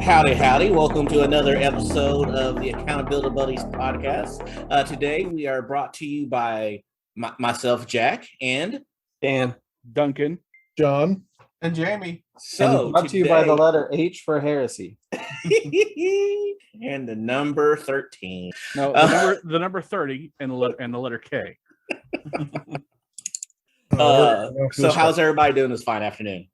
Howdy, howdy. Welcome to another episode of the Accountability Buddies podcast. Today, we are brought to you by myself, Jack, and Dan, Duncan, John, and Jamie. So brought to you by the letter H for heresy. And the number 13. No, the number 30 and the letter K. So how's everybody doing this fine afternoon?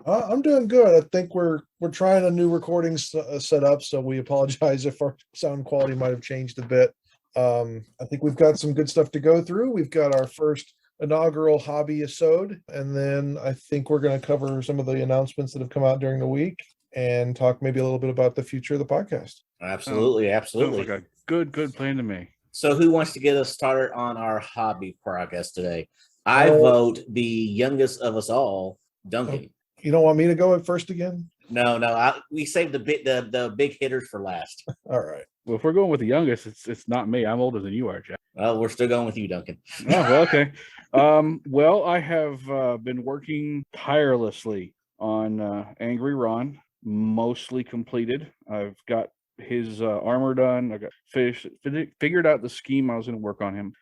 I'm doing good. I think we're trying a new recording setup, so we apologize if our sound quality might have changed a bit. I think we've got some good stuff to go through. We've got our first inaugural Hobbysode, and then I think we're going to cover some of the announcements that have come out during the week and talk maybe a little bit about the future of the podcast. Absolutely. Sounds like a good plan to me. So who wants to get us started on our hobby progress today? I vote the youngest of us all, Duncan. You don't want me to go at first again? No. We saved the big hitters for last. All right. Well, if we're going with the youngest, it's not me. I'm older than you are, Jack. We're still going with you, Duncan. Oh, well, okay. Well, I have been working tirelessly on Angry Ron, mostly completed. I've got his armor done. I got figured out the scheme I was going to work on him.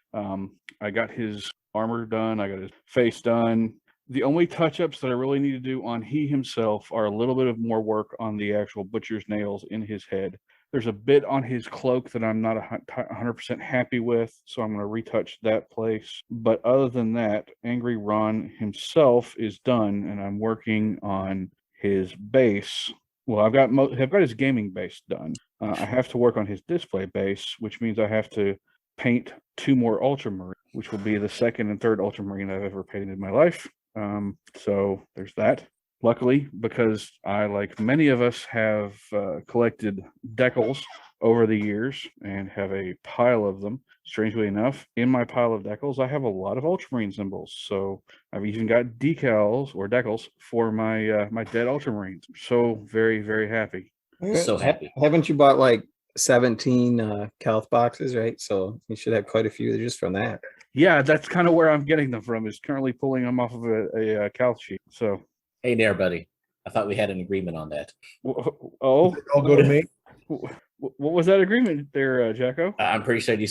I got his armor done. I got his face done. The only touch-ups that I really need to do on he himself are a little bit of more work on the actual butcher's nails in his head. There's a bit on his cloak that I'm not 100% happy with, so I'm going to retouch that place. But other than that, Angry Ron himself is done, and I'm working on his base. Well, I've got his gaming base done. I have to work on his display base, which means I have to paint 2 more Ultramarine, which will be the second and third Ultramarine I've ever painted in my life. So there's that. Luckily, because I, like many of us, have collected decals over the years and have a pile of them. Strangely enough, in my pile of decals, I have a lot of Ultramarine symbols. So I've even got decals for my my dead Ultramarines. So very, very happy. So happy. Haven't you bought like 17 Calth boxes, right? So you should have quite a few just from that. Yeah, that's kind of where I'm getting them from, is currently pulling them off of a Calth sheet. So, hey there, buddy. I thought we had an agreement on that. Oh, I'll go to me. What was that agreement there, Jacko? I'm pretty sure you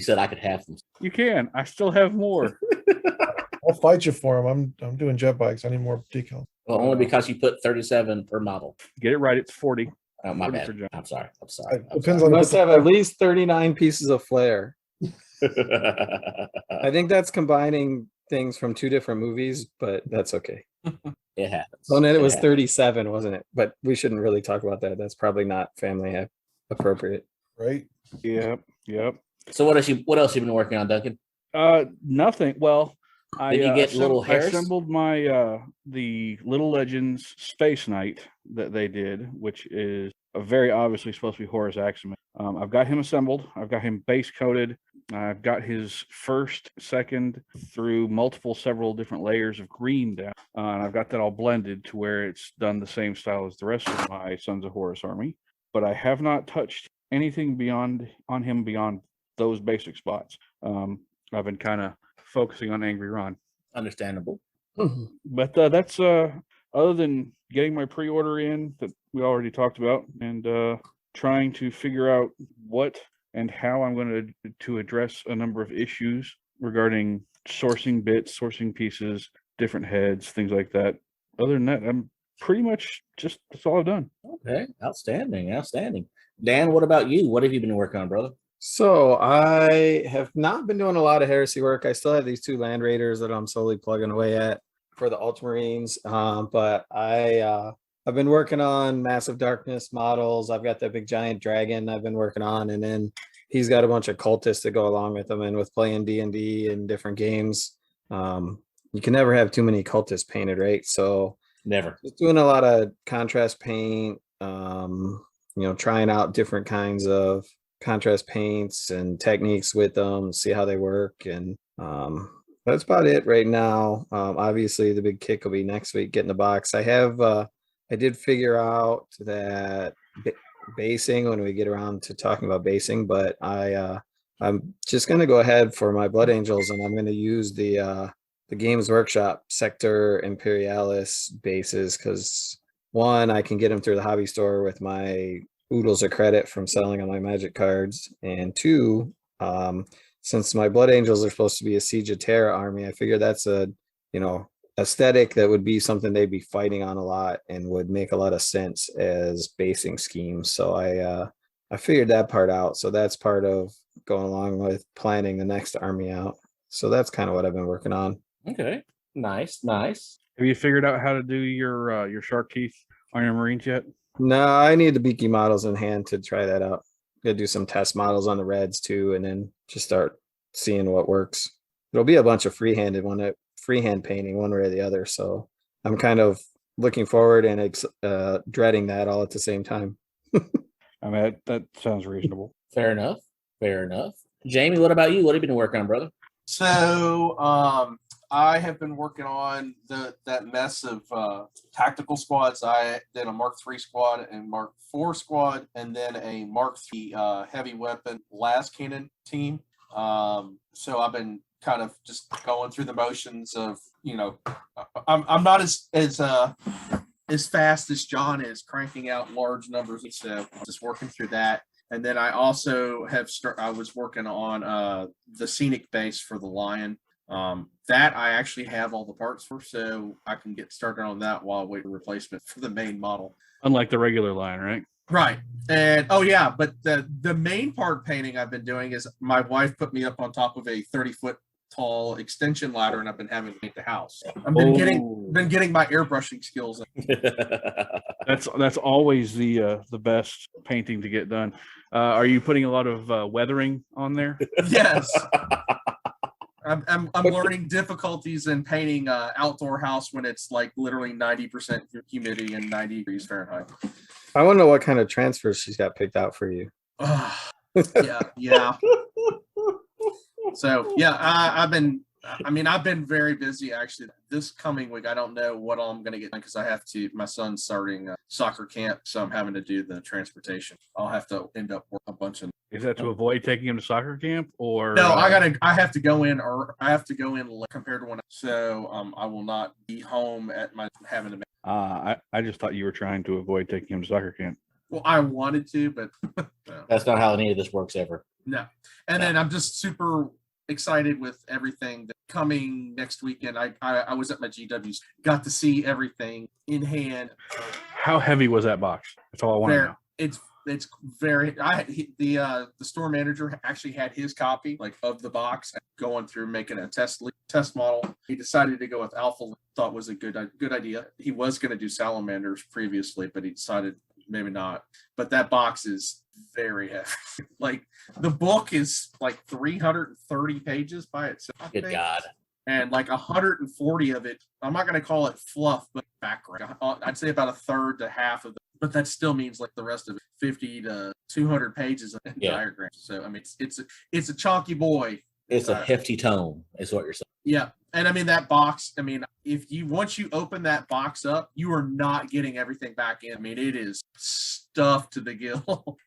said I could have them. You can. I still have more. I'll fight you for them. I'm doing jet bikes. I need more decals. Well, only because you put 37 per model. Get it right. It's 40. Oh, my 40 bad. for John. I'm sorry. Depends You on must have at least 39 pieces of flair. I think that's combining things from 2 different movies, but that's okay. It happens. Oh, no, it was 37, wasn't it? But we shouldn't really talk about that. That's probably not family appropriate. right? Yep. So what else you been working on, Duncan? Nothing. Well, Did you get Little I Harris? assembled my the Little Legends Space Knight that they did, which is very obviously supposed to be Horus Axiom. I've got him assembled. I've got him base coated. I've got his first, second through several different layers of green down. And I've got that all blended to where it's done the same style as the rest of my Sons of Horus army. But I have not touched anything beyond those basic spots. I've been kind of focusing on Angry Ron. Understandable. But that's other than getting my pre-order in that we already talked about, and trying to figure out what and how I'm going to address a number of issues regarding sourcing bits, sourcing pieces, different heads, things like that. Other than that, I'm pretty much that's all I've done. Okay. Outstanding. Dan, what about you? What have you been working on, brother? So I have not been doing a lot of heresy work. I still have these 2 Land Raiders that I'm slowly plugging away at for the Ultramarines. But I've been working on Massive Darkness models. I've got that big giant dragon I've been working on, and then he's got a bunch of cultists to go along with him. And with playing D&D and different games, you can never have too many cultists painted, right? So Never. just doing a lot of contrast paint, trying out different kinds of contrast paints and techniques with them, see how they work. And that's about it right now. Obviously the big kick will be next week getting the box. I did figure out that basing when we get around to talking about basing, but I'm just going to go ahead for my Blood Angels, and I'm going to use the Games Workshop Sector Imperialis bases, because one, I can get them through the hobby store with my oodles of credit from selling on my Magic cards, and two, since my Blood Angels are supposed to be a Siege of Terra army, I figure that's a, aesthetic that would be something they'd be fighting on a lot and would make a lot of sense as basing schemes. So I figured that part out. So that's part of going along with planning the next army out. So that's kind of what I've been working on. Okay. Nice. Have you figured out how to do your shark teeth Iron Marines yet? No, I need the beaky models in hand to try that out. Gotta do some test models on the reds too, and then just start seeing what works. It'll be a bunch of freehand painting one way or the other. So I'm kind of looking forward and dreading that all at the same time. I mean, that sounds reasonable. Fair enough. Jamie, what about you? What have you been working on, brother? So I have been working on that mess of tactical squads. I did a Mark III squad and Mark IV squad, and then a Mark III heavy weapon las cannon team. So I've been kind of just going through the motions of, I'm not as fast as John is cranking out large numbers, so just working through that. And then I also I was working on the scenic base for the Lion. That I actually have all the parts for, so I can get started on that while I wait for replacement for the main model. Unlike the regular line, right? Right. And but the main part painting I've been doing is my wife put me up on top of a 30-foot tall extension ladder, and I've been having to paint the house. I've been getting my airbrushing skills. That's always the best painting to get done. Are you putting a lot of weathering on there? Yes. I'm learning difficulties in painting outdoor house when it's like literally 90% humidity and 90 degrees Fahrenheit. I want to know what kind of transfers she's got picked out for you. Yeah. So I've been very busy actually. This coming week, I don't know what all I'm going to get done because my son's starting soccer camp, so I'm having to do the transportation. I'll have to end up working a bunch of. Is that to avoid taking him to soccer camp, or no? I have to go in compared to when. So I will not be home at my having to. I just thought you were trying to avoid taking him to soccer camp. Well, I wanted to, but no. That's not how any of this works ever. No. And then I'm just super excited with everything that's coming next weekend. I was at my GWs, got to see everything in hand. How heavy was that box? That's all I want to know. It's very. The store manager actually had his copy of the box, going through making a test model. He decided to go with Alpha. Thought was a good idea. He was going to do salamanders previously, but he decided maybe not. But that box is very heavy. The book is 330 pages by itself. Good God. And 140 of it, I'm not going to call it fluff, but background. I'd say about a third to half of it. But that still means the rest of it, 50 to 200 pages of diagrams. So I mean, it's a chunky boy. It's a hefty tome, is what you're saying. Yeah, and I mean that box. I mean, once you open that box up, you are not getting everything back in. I mean, it is stuffed to the gill.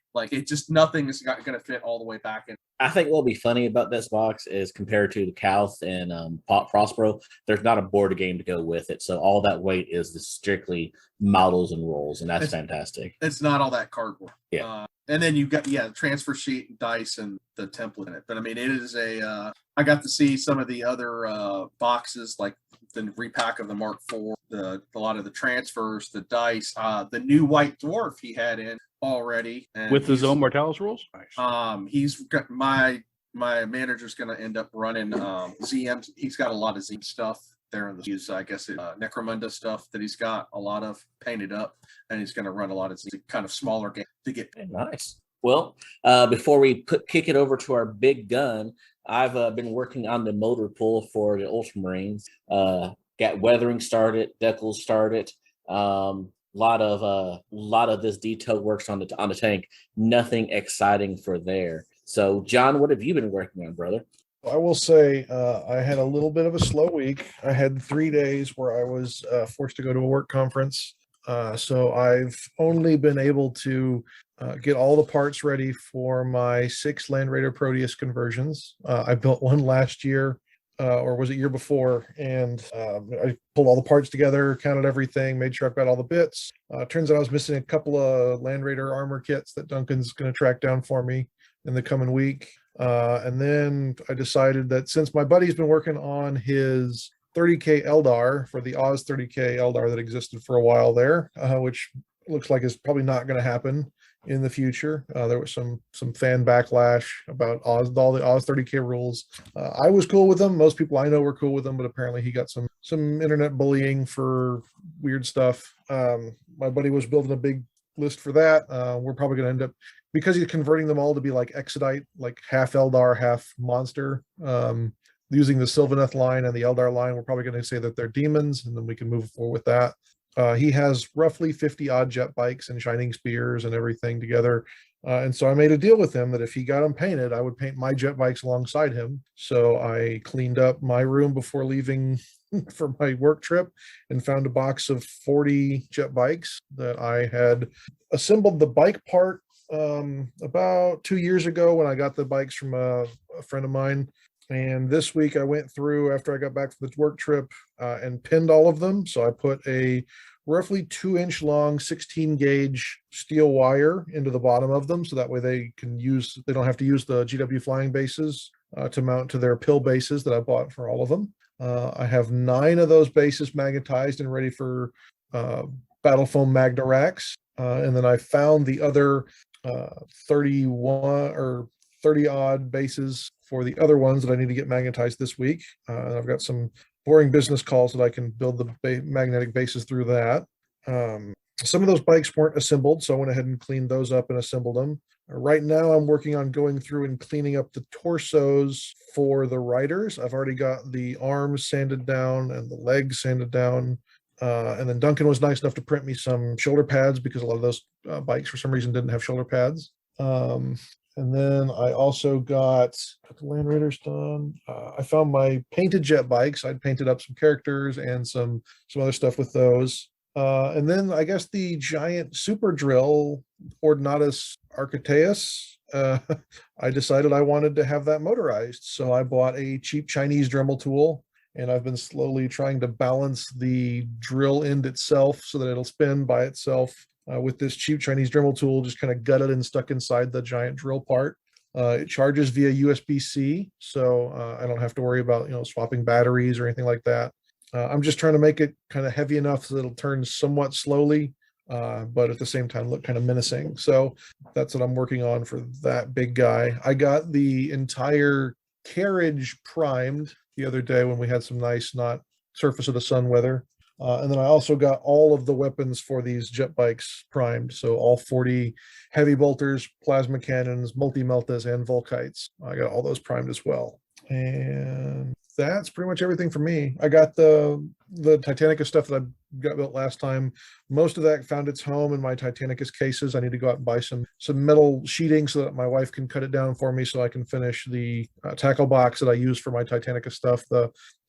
Nothing is going to fit all the way back in. I think what'll be funny about this box is compared to the Calth and Prospero, there's not a board game to go with it. So all that weight is strictly models and rolls, and that's fantastic. It's not all that cardboard. Yeah. And then you've got, the transfer sheet, dice, and the template in it. But I mean, it is I got to see some of the other boxes, like the repack of the Mark IV, a lot of the transfers, the dice, the new White Dwarf he had in already. And with the Zone Mortalis rules? Nice. He's got my manager's going to end up running ZM. He's got a lot of Z stuff there in the I guess Necromunda stuff that he's got a lot of painted up, and he's going to run a lot of Z kind of smaller games to get nice. Well, before we kick it over to our big gun, I've been working on the motor pool for the Ultramarines. Got weathering started, decals started. Lot of this detail works on the tank. Nothing exciting for there. So, John, what have you been working on, brother? I will say I had a little bit of a slow week. I had 3 days where I was forced to go to a work conference. So I've only been able to get all the parts ready for my 6 Land Raider Proteus conversions. I built one last year. or was it year before? And I pulled all the parts together, counted everything, made sure I've got all the bits. Turns out I was missing a couple of Land Raider armor kits that Duncan's going to track down for me in the coming week. And then I decided that since my buddy's been working on his 30K Eldar for the Oz 30K Eldar that existed for a while there, which looks like is probably not going to happen in the future. There was some fan backlash about all the Oz 30K rules. I was cool with them. Most people I know were cool with them, but apparently he got some internet bullying for weird stuff. My buddy was building a big list for that. We're probably going to end up, because he's converting them all to be like Exodite, like half Eldar, half monster. Using the Sylvaneth line and the Eldar line, we're probably going to say that they're demons, and then we can move forward with that. He has roughly 50 odd jet bikes and shining spears and everything together. And so I made a deal with him that if he got them painted, I would paint my jet bikes alongside him. So I cleaned up my room before leaving for my work trip and found a box of 40 jet bikes that I had assembled the bike part about 2 years ago when I got the bikes from a friend of mine. And this week I went through after I got back from the work trip and pinned all of them. So I put a roughly 2-inch long 16 gauge steel wire into the bottom of them. So that way they don't have to use the GW flying bases to mount to their pill bases that I bought for all of them. I have 9 of those bases magnetized and ready for battle foam Magna racks. And then I found the other 31 or 30 odd bases for the other ones that I need to get magnetized this week. I've got some boring business calls that I can build the magnetic bases through that. Some of those bikes weren't assembled, so I went ahead and cleaned those up and assembled them. Right now I'm working on going through and cleaning up the torsos for the riders. I've already got the arms sanded down and the legs sanded down. And then Duncan was nice enough to print me some shoulder pads because a lot of those bikes for some reason didn't have shoulder pads. And then I also got the Land Raiders done. I found my painted jet bikes. I'd painted up some characters and some other stuff with those. And then I guess the giant super drill Ordinatus Architaeus, I decided I wanted to have that motorized. So I bought a cheap Chinese Dremel tool, and I've been slowly trying to balance the drill end itself so that it'll spin by itself. With this cheap Chinese Dremel tool, just kind of gutted and stuck inside the giant drill part. It charges via USB-C, so I don't have to worry about swapping batteries or anything like that. I'm just trying to make it kind of heavy enough so that it'll turn somewhat slowly, but at the same time look kind of menacing. So that's what I'm working on for that big guy. I got the entire carriage primed the other day when we had some nice, not surface of the sun weather. And then I also got all of the weapons for these jet bikes primed. So all 40 heavy bolters, plasma cannons, multi-meltas, and Volkites. I got all those primed as well. And that's pretty much everything for me. I got the Titanicus stuff that I got built last time. Most of that found its home in my Titanicus cases. I need to go out and buy some metal sheeting so that my wife can cut it down for me so I can finish the tackle box that I use for my Titanicus stuff.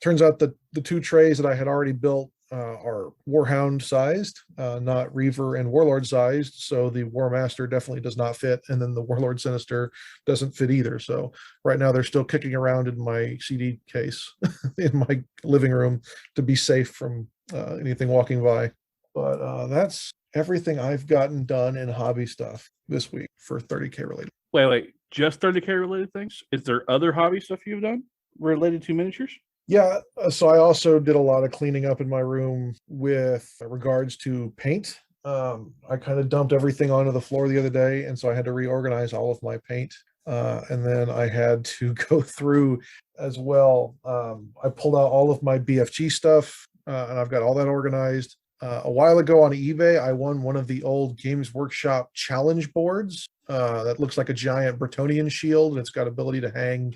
Turns out that the 2 trays that I had already built are Warhound sized, not Reaver and Warlord sized. So the War Master definitely does not fit. And then the Warlord Sinister doesn't fit either. So right now they're still kicking around in my CD case in my living room to be safe from anything walking by. But that's everything I've gotten done in hobby stuff this week for 30K related. Wait, just 30K related things? Is there other hobby stuff you've done related to miniatures? Yeah, so I also did a lot of cleaning up in my room with regards to paint. I kind of dumped everything onto the floor the other day, and so I had to reorganize all of my paint. And then I had to go through as well. I pulled out all of my BFG stuff, and I've got all that organized. A while ago on eBay, I won one of the old Games Workshop challenge boards that looks like a giant Bretonnian shield, and it's got ability to hang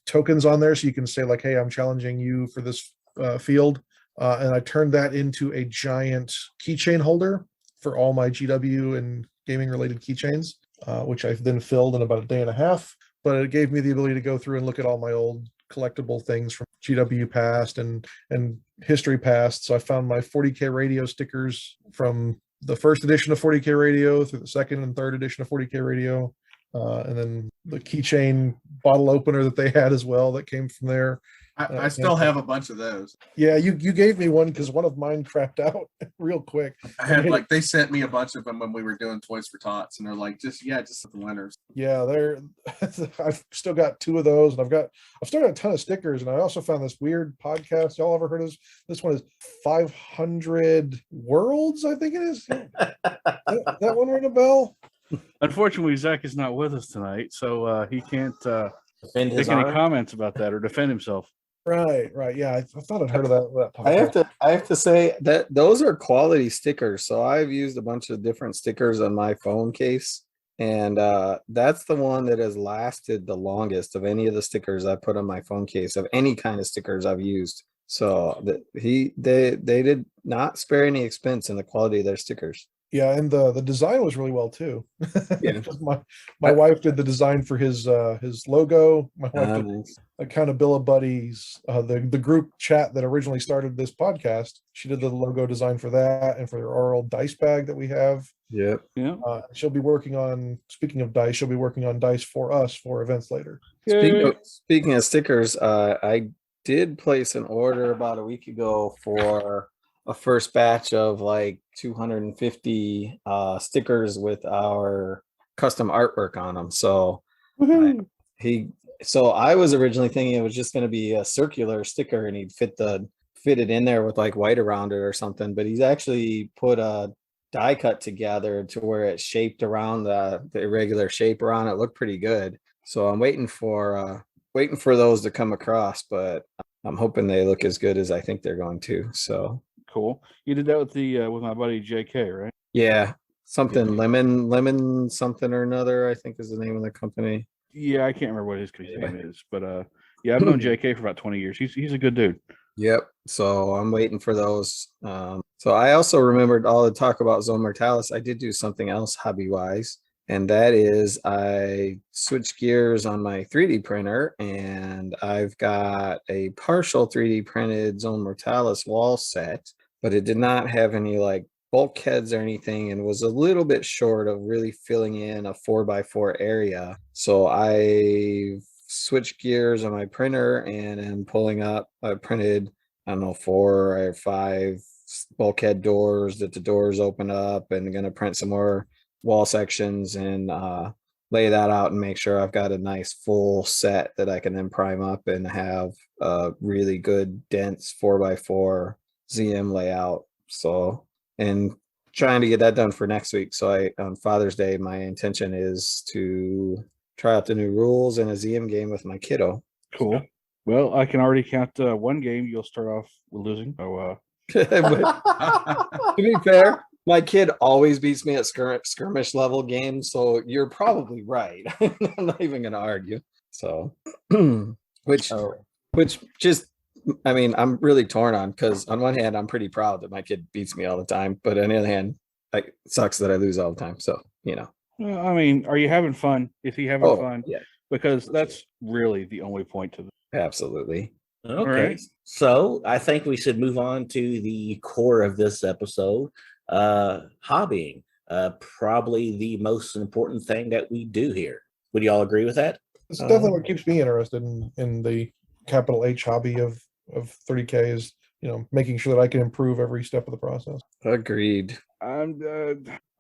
tokens on there, so you can say like, hey, I'm challenging you for this field. And I turned that into a giant keychain holder for all my GW and gaming related keychains, which I've then filled in about a day and a half. But it gave me the ability to go through and look at all my old collectible things from GW past and history past. So I found my 40K radio stickers from the first edition of 40K radio through the second and third edition of 40K radio. And then the keychain bottle opener that they had as well that came from there. I still have a bunch of those. Yeah, you gave me one because one of mine crapped out real quick. I had like they sent me a bunch of them when we were doing Toys for Tots, and they're like, just the winners. Yeah, they're. I've still got 2 of those, and I've still got a ton of stickers, and I also found this weird podcast. Y'all ever heard of this? This one is 500 Worlds, I think it is. that one ring a bell? Unfortunately, Zach is not with us tonight, so he can't Defend his make any honor. comments about that or defend himself. Right. Yeah, I thought I'd heard of that podcast. I have to say that those are quality stickers. So I've used a bunch of different stickers on my phone case, and that's the one that has lasted the longest of any of the stickers I put on my phone case of any kind of stickers I've used. So they did not spare any expense in the quality of their stickers. Yeah, and the design was really well too. Yeah. my wife did the design for his logo. My wife did Nice. Accountability Buddies, the group chat that originally started this podcast. She did the logo design for that and for our old dice bag that we have. Yep. Yeah. She'll be working on, speaking of dice, she'll be working on dice for us for events later. Speaking of stickers, I did place an order about a week ago for a first batch of like 250 stickers with our custom artwork on them. So I was originally thinking it was just going to be a circular sticker and he'd fit it in there with like white around it or something, but he's actually put a die cut together to where it's shaped around the irregular shape around it. Looked pretty good. So I'm waiting for those to come across, but I'm hoping they look as good as I think they're going to. So Cool. You did that with my buddy JK, right? yeah, something lemon something or another, I think is the name of the company. Yeah, I can't remember what his name is, but yeah, I've known JK for about 20 years. He's a good dude. Yep. So I'm waiting for those. So I also remembered all the talk about Zone Mortalis. I did do something else hobby wise, and that is I switched gears on my 3D printer, and I've got a partial 3D printed Zone Mortalis wall set, but it did not have any like bulkheads or anything and was a little bit short of really filling in a 4x4 area. So I switched gears on my printer and am pulling up. I printed, I don't know, 4 or 5 bulkhead doors that the doors open up, and going to print some more wall sections and lay that out and make sure I've got a nice full set that I can then prime up and have a really good dense 4x4 ZM layout. So, and trying to get that done for next week. So on Father's Day, my intention is to try out the new rules in a ZM game with my kiddo. Cool. Well, I can already count one game you'll start off with losing. So, to be fair, my kid always beats me at skirmish level games, so you're probably right. I'm not even going to argue. So, which just, I mean, I'm really torn on, because on one hand, I'm pretty proud that my kid beats me all the time, but on the other hand, like, it sucks that I lose all the time. So, you know. Well, I mean, are you having fun? Is he having fun? Yeah. Because that's really the only point to this. Absolutely. Okay. Right. So I think we should move on to the core of this episode. Hobbying. Probably the most important thing that we do here. Would you all agree with that? It's definitely what keeps me interested in the capital H hobby of 30K is, making sure that I can improve every step of the process. Agreed. I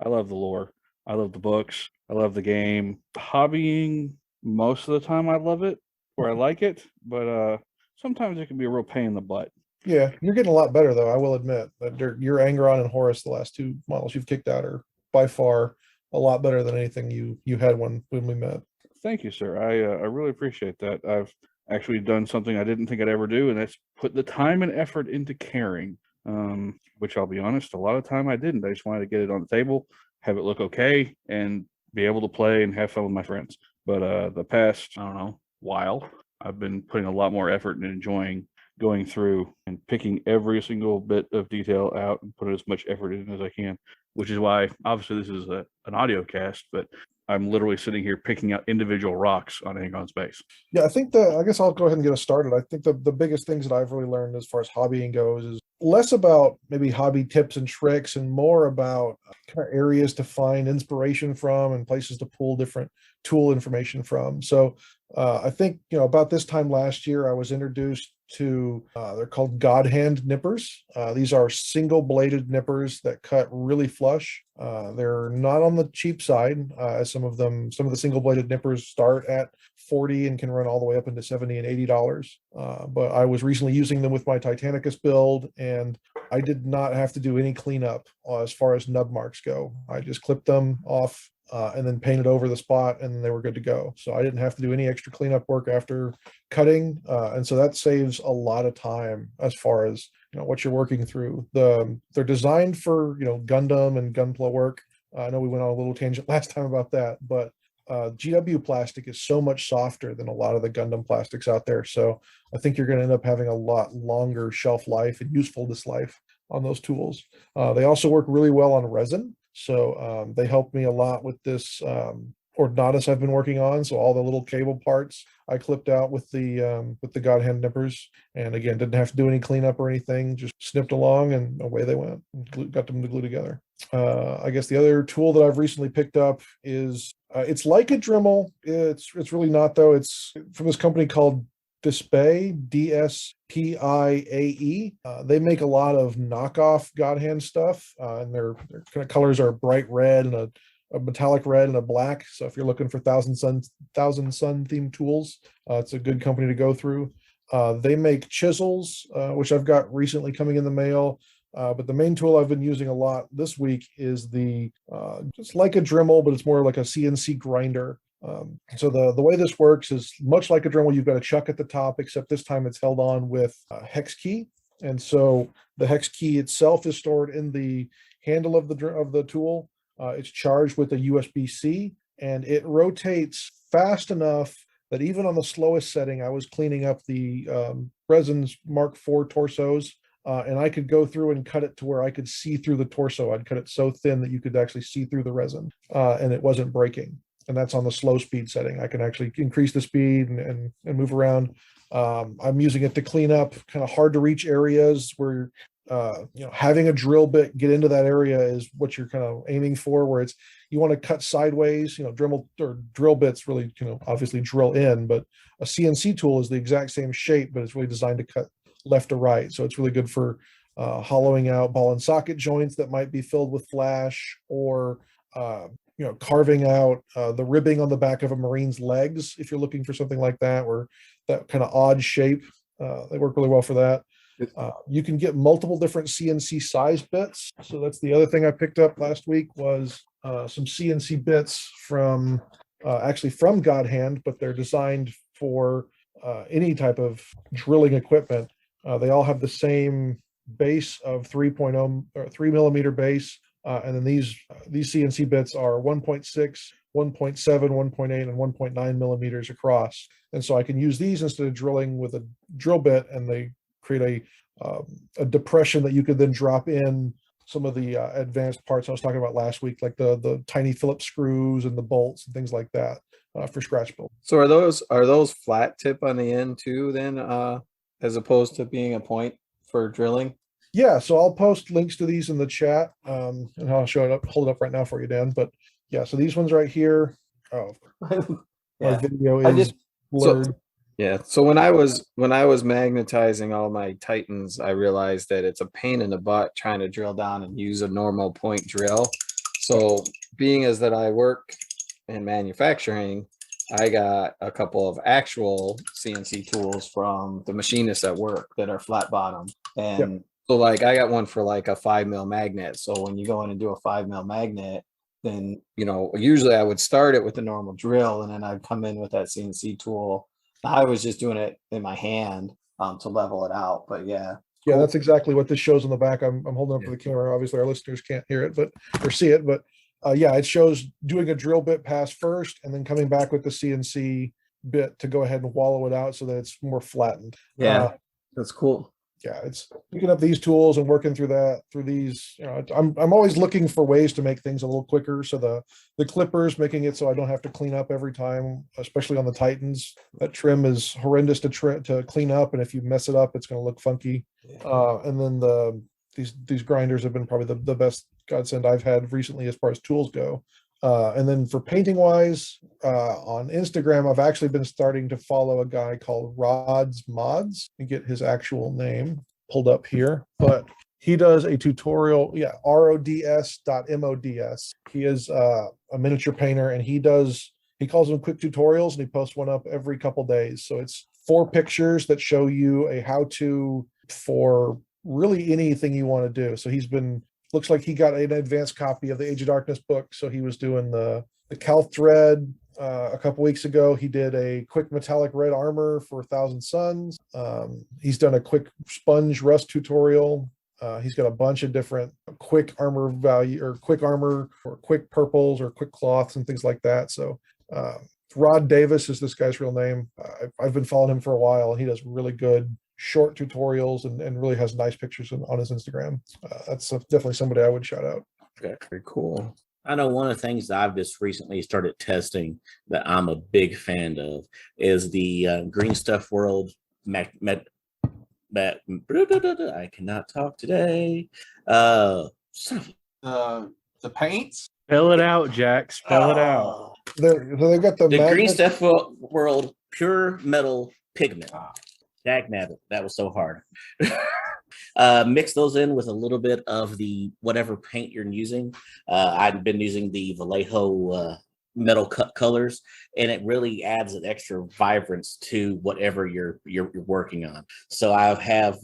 love the lore. I love the books. I love the game. Hobbying, most of the time I love it or I like it, but sometimes it can be a real pain in the butt. Yeah, you're getting a lot better though. I will admit that your Angron and Horus, the last 2 models you've kicked out, are by far a lot better than anything you had when we met. Thank you, sir. I really appreciate that. I've actually done something I didn't think I'd ever do, and that's put the time and effort into caring. Which I'll be honest, a lot of time I didn't. I just wanted to get it on the table, have it look okay, and be able to play and have fun with my friends. But the past, I don't know, while I've been putting a lot more effort and enjoying going through and picking every single bit of detail out and put as much effort in as I can, which is why obviously this is an audio cast, but I'm literally sitting here picking out individual rocks on Angon's base. Yeah, I guess I'll go ahead and get us started. I think the biggest things that I've really learned as far as hobbying goes is less about maybe hobby tips and tricks and more about kind of areas to find inspiration from and places to pull different tool information from. So I think, about this time last year, I was introduced to, they're called God Hand nippers. These are single bladed nippers that cut really flush. They're not on the cheap side, as some of the single bladed nippers start at 40 and can run all the way up into 70 and $80. But I was recently using them with my Titanicus build, and I did not have to do any cleanup as far as nub marks go. I just clipped them off and then painted over the spot, and they were good to go. So I didn't have to do any extra cleanup work after cutting, and so that saves a lot of time as far as what you're working through. They're designed for Gundam and Gunpla work. I know we went on a little tangent last time about that, but GW plastic is so much softer than a lot of the Gundam plastics out there. So I think you're going to end up having a lot longer shelf life and usefulness life on those tools. They also work really well on resin. So they helped me a lot with this Ordinatus I've been working on. So all the little cable parts I clipped out with the God Hand nippers, and again, didn't have to do any cleanup or anything. Just snipped along and away they went. Got them to glue together. I guess the other tool that I've recently picked up is it's like a Dremel. It's really not though. It's from this company called Dispae, DSPIAE. They make a lot of knockoff God Hand stuff, and their kind of colors are bright red and a metallic red and a black. So if you're looking for Thousand Sun themed tools, it's a good company to go through. They make chisels, which I've got recently coming in the mail. But the main tool I've been using a lot this week is just like a Dremel, but it's more like a CNC grinder. So the way this works is much like a Dremel. You've got a chuck at the top, except this time it's held on with a hex key. And so the hex key itself is stored in the handle of the tool. It's charged with a USB-C, and it rotates fast enough that even on the slowest setting, I was cleaning up the Resins Mark IV torsos, and I could go through and cut it to where I could see through the torso. I'd cut it so thin that you could actually see through the resin, and it wasn't breaking. And that's on the slow speed setting. I can actually increase the speed and move around. I'm using it to clean up kind of hard to reach areas where having a drill bit get into that area is what you're kind of aiming for, where you want to cut sideways. Dremel or drill bits really obviously drill in, but a CNC tool is the exact same shape, but it's really designed to cut left to right. So it's really good for hollowing out ball and socket joints that might be filled with flash, or carving out the ribbing on the back of a Marine's legs if you're looking for something like that, or that kind of odd shape. They work really well for that. You can get multiple different CNC size bits. So that's the other thing I picked up last week was some CNC bits from God Hand, but they're designed for any type of drilling equipment. They all have the same base of 3.0 or 3 millimeter base. And then these CNC bits are 1.6, 1.7, 1.8, and 1.9 millimeters across. And so I can use these instead of drilling with a drill bit, and they create a depression that you could then drop in some of the advanced parts I was talking about last week, like the tiny Phillips screws and the bolts and things like that for scratch build. So are those flat tip on the end too then, as opposed to being a point for drilling? Yeah, so I'll post links to these in the chat, and I'll hold it up right now for you, Dan. But yeah, so these ones right here. Oh, my video is blurred. So when I was magnetizing all my Titans, I realized that it's a pain in the butt trying to drill down and use a normal point drill. So being as that I work in manufacturing, I got a couple of actual CNC tools from the machinists at work that are flat bottom. And so like I got one for like a 5 mil magnet. So when you go in and do a 5 mil magnet, then usually I would start it with a normal drill, and then I'd come in with that CNC tool. I was just doing it in my hand to level it out. But yeah, cool. That's exactly what this shows on the back. I'm holding up for the camera. Obviously, our listeners can't hear it, or see it. But it shows doing a drill bit pass first, and then coming back with the CNC bit to go ahead and wallow it out so that it's more flattened. Yeah, that's cool. Yeah, it's picking up these tools and working through these. I'm always looking for ways to make things a little quicker. So the clippers, making it so I don't have to clean up every time, especially on the Titans. That trim is horrendous to clean up, and if you mess it up, it's going to look funky. And then these grinders have been probably the best godsend I've had recently as far as tools go. And then for painting wise, on Instagram, I've actually been starting to follow a guy called Rod's Mods and get his actual name pulled up here. But he does a tutorial, yeah, rods.mods. He is a miniature painter, and he calls them quick tutorials, and he posts one up every couple days. So it's 4 pictures that show you a how-to for really anything you want to do. So looks like he got an advanced copy of the Age of Darkness book. So he was doing the Cal thread a couple weeks ago. He did a quick metallic red armor for 1,000 Suns. He's done a quick sponge rust tutorial. He's got a bunch of different quick armor or quick purples or quick cloths and things like that. So Rod Davis is this guy's real name. I've been following him for a while, and he does really good short tutorials and really has nice pictures on his Instagram. That's definitely somebody I would shout out. Okay, very cool. I know one of the things that I've just recently started testing that I'm a big fan of is the Green Stuff World I cannot talk today. The paints. Spell it out, Jack. Spell it out. They've got the Green Stuff World Pure Metal Pigment. Dag nabbit. That was so hard. Mix those in with a little bit of the whatever paint you're using. I've been using the Vallejo metal cut colors, and it really adds an extra vibrance to whatever you're working on. So I have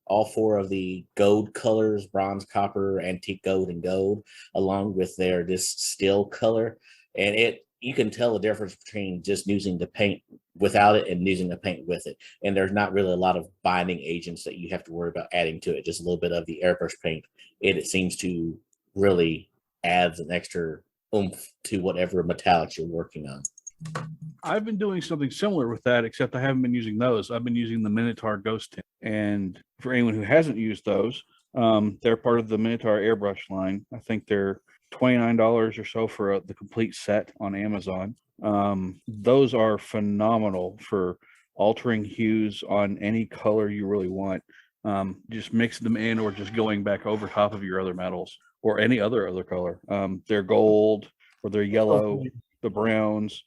all 4 of the gold colors: bronze, copper, antique gold, and gold, along with this steel color, and you can tell the difference between just using the paint without it and using the paint with it. And there's not really a lot of binding agents that you have to worry about adding to it. Just a little bit of the airbrush paint. It seems to really adds an extra oomph to whatever metallics you're working on. I've been doing something similar with that, except I haven't been using those. I've been using the Minotaur Ghost Tint. And for anyone who hasn't used those, they're part of the Minotaur airbrush line. I think they're $29 or so for the complete set on Amazon. Those are phenomenal for altering hues on any color you really want. Just mix them in or just going back over top of your other metals or any other color. They're gold or they're yellow, the browns,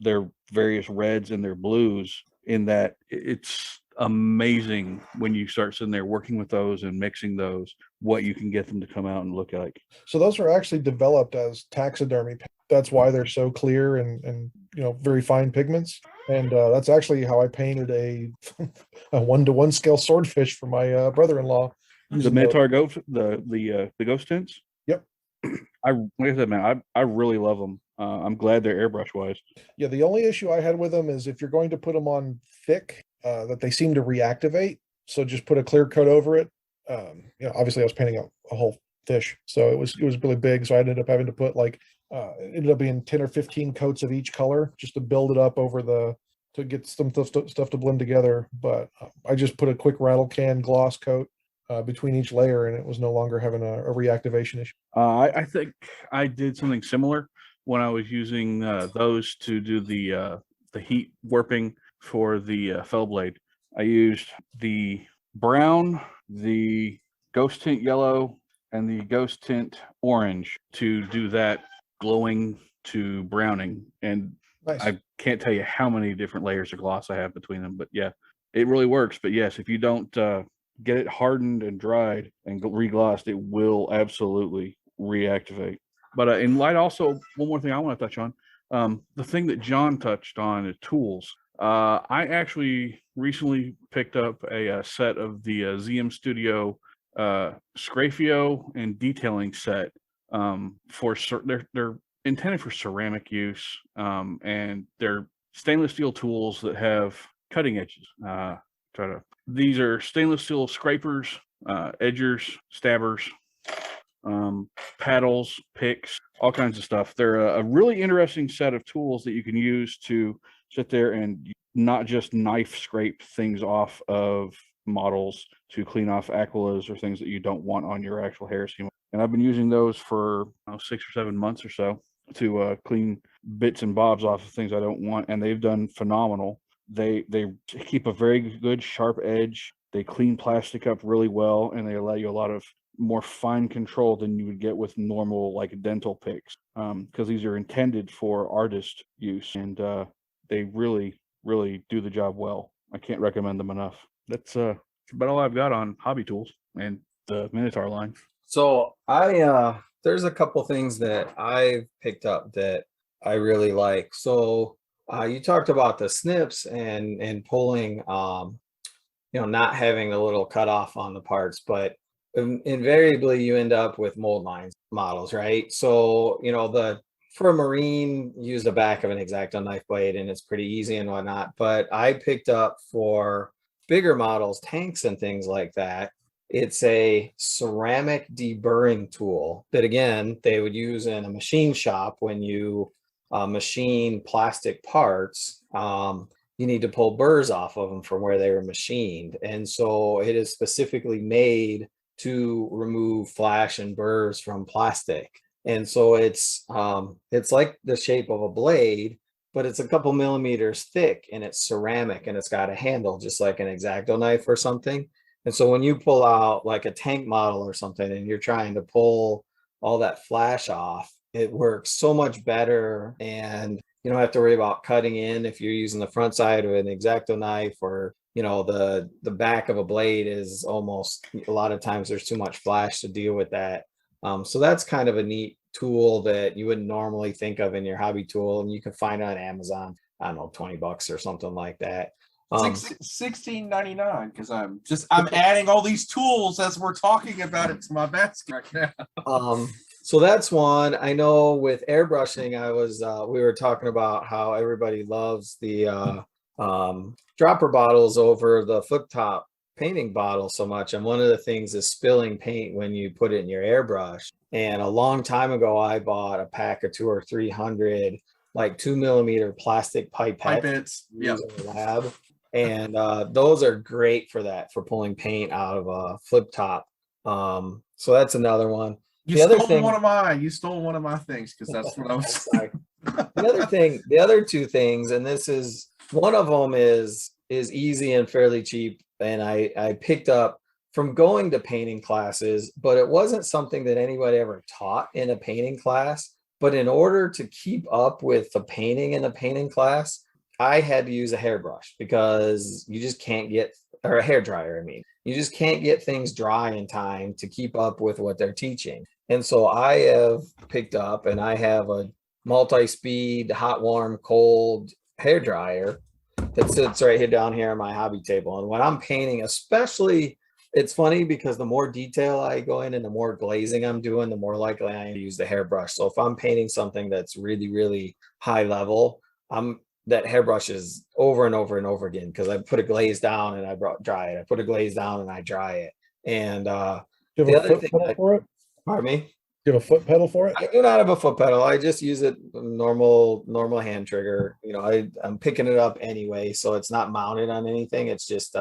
their various reds and their blues, in that it's amazing when you start sitting there working with those and mixing those, what you can get them to come out and look like. So those are actually developed as taxidermy. That's why they're so clear and very fine pigments. And that's actually how I painted a 1-to-1 scale swordfish for my brother-in-law. The Minotaur Ghost, the ghost tints. Yep. Like I said, man, I really love them. I'm glad they're airbrush wise. Yeah, the only issue I had with them is if you're going to put them on thick, that they seem to reactivate. So just put a clear coat over it. Obviously I was painting a whole fish, so it was really big. So I ended up having to put it ended up being 10 or 15 coats of each color just to build it up to get some stuff to blend together. But I just put a quick rattle can gloss coat between each layer, and it was no longer having a reactivation issue. I think I did something similar when I was using those to do the heat warping for the fell blade. I used the brown, the ghost tint yellow, and the ghost tint orange to do that glowing to browning. And Nice. I can't tell you how many different layers of gloss I have between them, but yeah, it really works. But yes, if you don't get it hardened and dried and reglossed, it will absolutely reactivate. But in light, also one more thing I want to touch on, the thing that John touched on is tools. I actually recently picked up a set of the ZM Studio Scrafio and detailing set. They're intended for ceramic use, and they're stainless steel tools that have cutting edges. These are stainless steel scrapers, edgers, stabbers, paddles, picks, all kinds of stuff. They're a really interesting set of tools that you can use to sit there and not just knife scrape things off of models to clean off aquilas or things that you don't want on your actual heresy. And I've been using those for 6 or 7 months or so to clean bits and bobs off of things I don't want, and they've done phenomenal. They keep a very good sharp edge They clean plastic up really well, and they allow you a lot of more fine control than you would get with normal like dental picks, because these are intended for artist use, and they really do the job well. I can't recommend them enough. That's about all I've got on hobby tools and the Minotaur line. So there's a couple things that I've picked up that I really like. So you talked about the snips and pulling, not having a little cutoff on the parts, but invariably you end up with mold lines models, right? So for a marine, use the back of an X-Acto knife blade, and it's pretty easy and whatnot. But I picked up for bigger models, tanks and things like that, it's a ceramic deburring tool that, again, they would use in a machine shop when you machine plastic parts. You need to pull burrs off of them from where they were machined. And so it is specifically made to remove flash and burrs from plastic. And so it's like the shape of a blade, but it's a couple millimeters thick, and it's ceramic, and it's got a handle just like an X-Acto knife or something. And so when you pull out like a tank model or something and you're trying to pull all that flash off, it works so much better, and you don't have to worry about cutting in if you're using the front side of an X-Acto knife, or the back of a blade is almost, a lot of times there's too much flash to deal with that. So that's kind of a neat tool that you wouldn't normally think of in your hobby tool, and you can find on Amazon. I don't know, $20 or something like that. $16.99, because I'm adding all these tools as we're talking about it to my basket right now. So that's one. I know with airbrushing, we were talking about how everybody loves the dropper bottles over the flip top painting bottle so much. And one of the things is spilling paint when you put it in your airbrush. And a long time ago, I bought a pack of 200 or 300 like 2mm plastic pipettes in the lab. And those are great for that, for pulling paint out of a flip top. So that's another one. You stole one of mine. You stole one of my things, because that's what I was sorry. The other two things, and this is one of them, is easy and fairly cheap, and I picked up from going to painting classes, but it wasn't something that anybody ever taught in a painting class. But in order to keep up with the painting in a painting class, I had to use a hairbrush, because you just can't get, or a hair dryer, I mean, you just can't get things dry in time to keep up with what they're teaching. And so I have picked up, and I have a multi-speed hot, warm, cold hair dryer that sits right here down here on my hobby table. And when I'm painting, especially, it's funny because the more detail I go in and the more glazing I'm doing, the more likely I am to use the hairbrush. So if I'm painting something that's really, really high level, that hairbrush is over and over and over again, because I put a glaze down and I dry it. I put a glaze down and I dry it. And do you have a foot pedal for it? Pardon me? Do you have a foot pedal for it? I do not have a foot pedal. I just use it normal hand trigger. I'm picking it up anyway, so it's not mounted on anything. It's just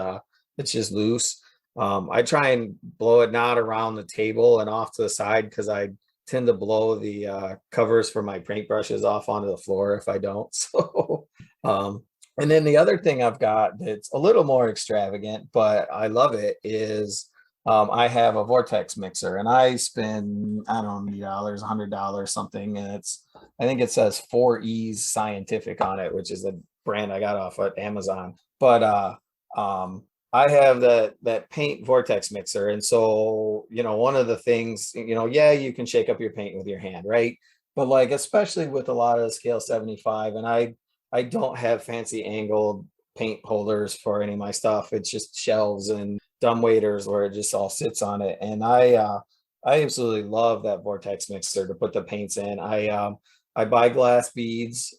loose. I try and blow it not around the table and off to the side, because I tend to blow the covers for my paintbrushes off onto the floor if I don't. So, and then the other thing I've got that's a little more extravagant, but I love it, is I have a vortex mixer, and I spend, I don't know, $80, $100, something. And I think it says 4E's Scientific on it, which is a brand I got off at Amazon. But I have that paint vortex mixer. And so, one of the things, you can shake up your paint with your hand, right? But like, especially with a lot of the scale 75, and I don't have fancy angled paint holders for any of my stuff. It's just shelves and dumb waiters where it just all sits on it. And I absolutely love that vortex mixer to put the paints in. I buy glass beads,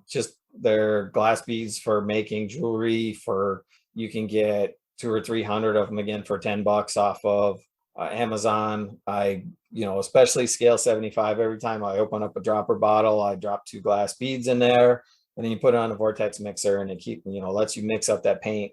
just they're glass beads for making jewelry. You can get 200 or 300 of them, again, for $10 off of Amazon. Especially scale 75, every time I open up a dropper bottle, I drop 2 glass beads in there, and then you put it on a vortex mixer, and it lets you mix up that paint.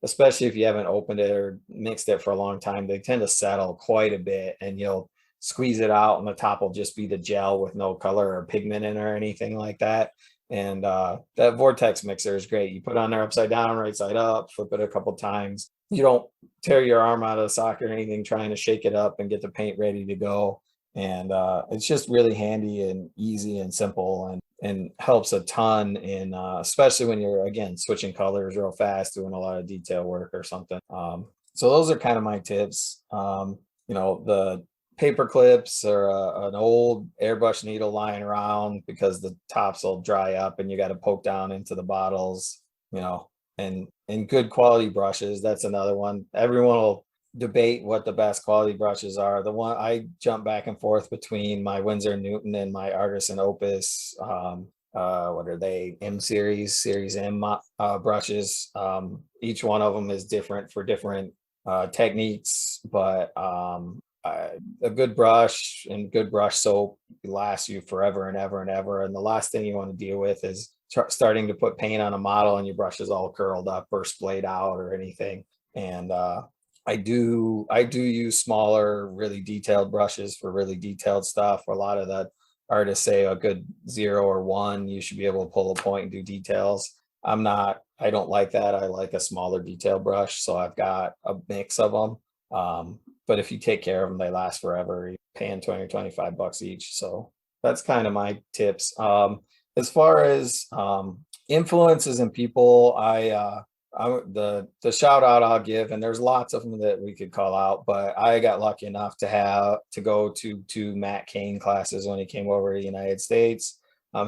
Especially if you haven't opened it or mixed it for a long time, they tend to settle quite a bit, and you'll squeeze it out and the top will just be the gel with no color or pigment in or anything like that. And that vortex mixer is great. You put it on there upside down, right side up, flip it a couple times. You don't tear your arm out of the socket or anything trying to shake it up and get the paint ready to go. And it's just really handy and easy and simple, and helps a ton in especially when you're, again, switching colors real fast, doing a lot of detail work or something. So those are kind of my tips. The paper clips or an old airbrush needle lying around because the tops will dry up and you got to poke down into the bottles, and good quality brushes. That's another one. Everyone will debate what the best quality brushes are. The one I jump back and forth between my Winsor & Newton and my Artisan Opus. What are they? M series M brushes. Each one of them is different for different techniques, but a good brush and good brush soap lasts you forever and ever and ever. And the last thing you want to deal with is starting to put paint on a model and your brush is all curled up or splayed out or anything. And I do use smaller, really detailed brushes for really detailed stuff. A lot of the artists say a good 0 or 1, you should be able to pull a point and do details. I don't like that. I like a smaller detail brush. So I've got a mix of them. But if you take care of them, they last forever. You're paying 20 or 25 bucks each. So that's kind of my tips. As far as influences and people, the shout out I'll give, and there's lots of them that we could call out, but I got lucky enough to go to 2 Matt Cain classes when he came over to the United States.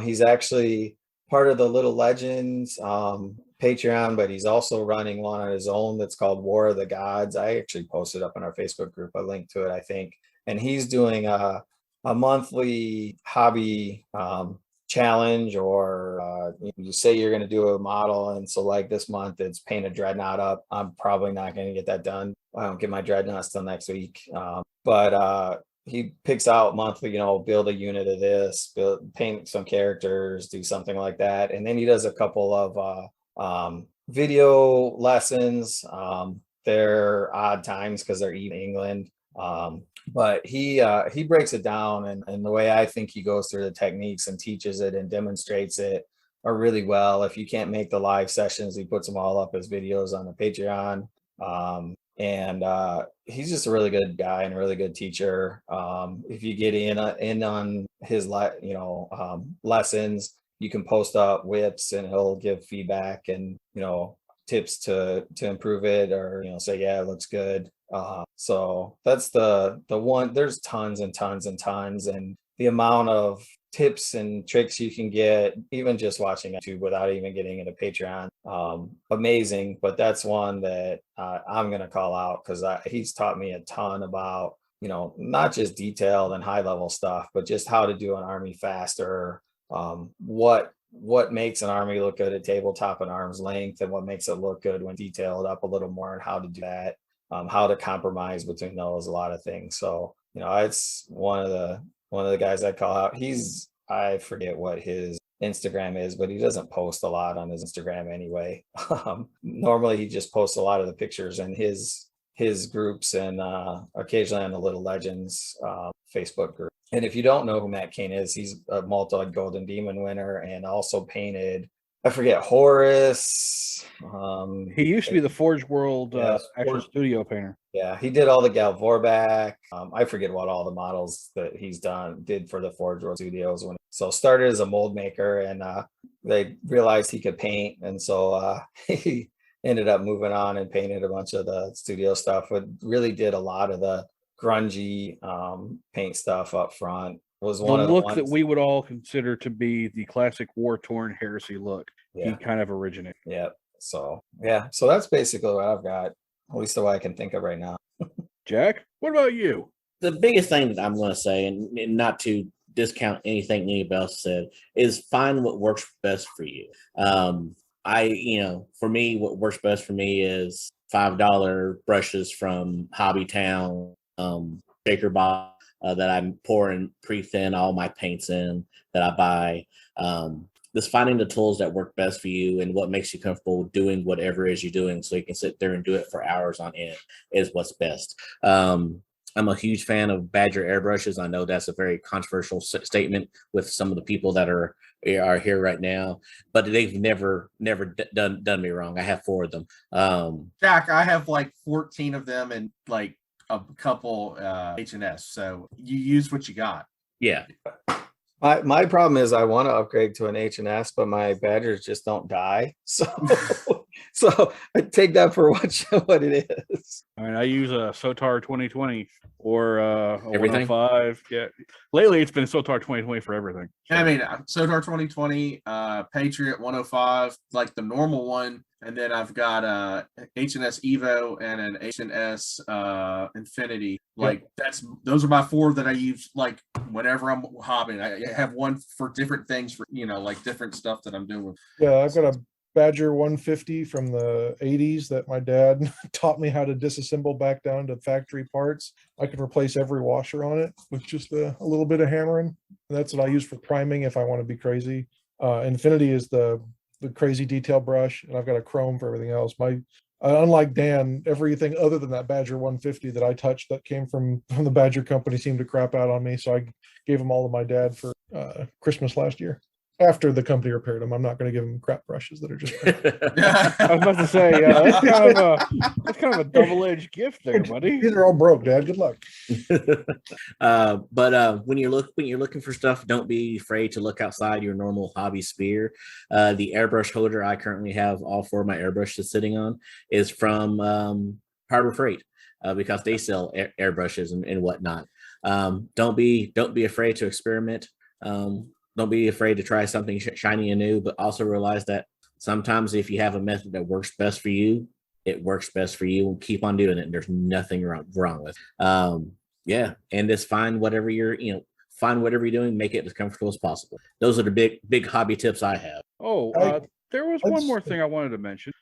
He's actually part of the Little Legends Patreon, but he's also running one on his own that's called War of the Gods. I actually posted up in our Facebook group a link to it, I think. And he's doing a monthly hobby challenge, or you say you're going to do a model, and so like this month it's paint a dreadnought up. I'm probably not going to get that done. I don't get my dreadnoughts till next week, but he picks out monthly, build a unit of this, paint some characters, do something like that. And then he does a couple of video lessons. They're odd times because they're in England. But he breaks it down, and the way I think he goes through the techniques and teaches it and demonstrates it are really well. If you can't make the live sessions, he puts them all up as videos on the Patreon. And he's just a really good guy and a really good teacher. If you get in on his lessons, you can post up whips and he'll give feedback and tips to improve it, or say, yeah, it looks good. So that's the one. There's tons and tons and tons, and the amount of tips and tricks you can get even just watching YouTube without even getting into Patreon, amazing. But that's one that I'm going to call out because he's taught me a ton about not just detailed and high level stuff, but just how to do an army faster, what makes an army look good at tabletop and arm's length, and what makes it look good when detailed up a little more, and how to do that, how to compromise between those, a lot of things. So it's one of the guys I call out. I forget what his Instagram is, but he doesn't post a lot on his Instagram anyway. Normally he just posts a lot of the pictures in his groups, and occasionally on the Little Legends Facebook group. And if you don't know who Matt Cain is, he's a multi Golden Demon winner and also painted, I forget, Horus. He used to be the Forge World action studio painter. Yeah, he did all the Gal Vorback. I forget what all the models that he's did for the Forge World Studios. So started as a mold maker, and they realized he could paint, and so he ended up moving on and painted a bunch of the studio stuff. But really did a lot of the grungy paint stuff up front. Was one of the look that we would all consider to be the classic war-torn heresy look. Yeah. He kind of originated. Yeah. So that's basically what I've got, at least the way I can think of right now. Jack, what about you? The biggest thing that I'm going to say, and not to discount anything anybody else said, is find what works best for you. For me, what works best for me is $5 brushes from Hobbytown, Shaker Box, that I'm pouring pre-thin all my paints in that I buy. Just finding the tools that work best for you and what makes you comfortable doing whatever it is you're doing, so you can sit there and do it for hours on end is what's best. I'm a huge fan of Badger airbrushes. I know that's a very controversial statement with some of the people that are here right now, but they've never done me wrong. I have 4 of them. Jack, I have like 14 of them and like a couple H&S. So you use what you got. Yeah. My problem is I want to upgrade to an H&S, but my Badgers just don't die. So I take that for what it is. I mean, I use a Sotar 2020 or a Everything? 105. Yeah, lately it's been Sotar 2020 for everything. I mean, Sotar 2020, Patriot 105, like the normal one, and then I've got a H&S Evo and an H&S Infinity. Like those are my 4 that I use like whenever I'm hobbying. I have one for different things for like different stuff that I'm doing. Yeah, I've got a Badger 150 from the 80s that my dad taught me how to disassemble back down to factory parts. I can replace every washer on it with just a little bit of hammering. That's what I use for priming if I want to be crazy. Infinity is the crazy detail brush, and I've got a chrome for everything else. Unlike Dan, everything other than that Badger 150 that I touched that came from the Badger company seemed to crap out on me, so I gave them all to my dad for Christmas last year. After the company repaired them, I'm not going to give them crap brushes that are just. I was about to say that's kind of a double-edged gift there, buddy. These are all broke, Dad. Good luck. But when you're looking for stuff, don't be afraid to look outside your normal hobby sphere. The airbrush holder I currently have all 4 of my airbrushes sitting on is from Harbor Freight because they sell airbrushes and whatnot. Don't be afraid to experiment. Don't be afraid to try something shiny and new, but also realize that sometimes if you have a method that works best for you, it works best for you, and keep on doing it. And there's nothing wrong with it. And just find whatever you're doing, make it as comfortable as possible. Those are the big hobby tips I have. There was one more thing I wanted to mention.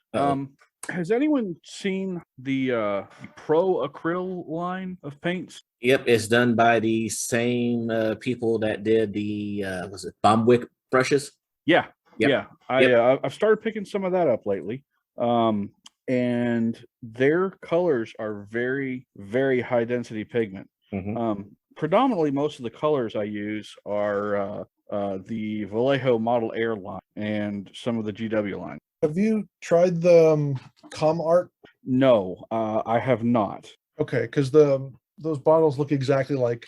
Has anyone seen the Pro Acryl line of paints? Yep, it's done by the same people that did the was it Bombwick brushes? Yeah, Yep. yeah. I've started picking some of that up lately, and their colors are very, very high density pigment. Mm-hmm. Predominantly, most of the colors I use are the Vallejo Model Air line and some of the GW line. Have you tried the Com Art? No, I have not. Okay, because those bottles look exactly like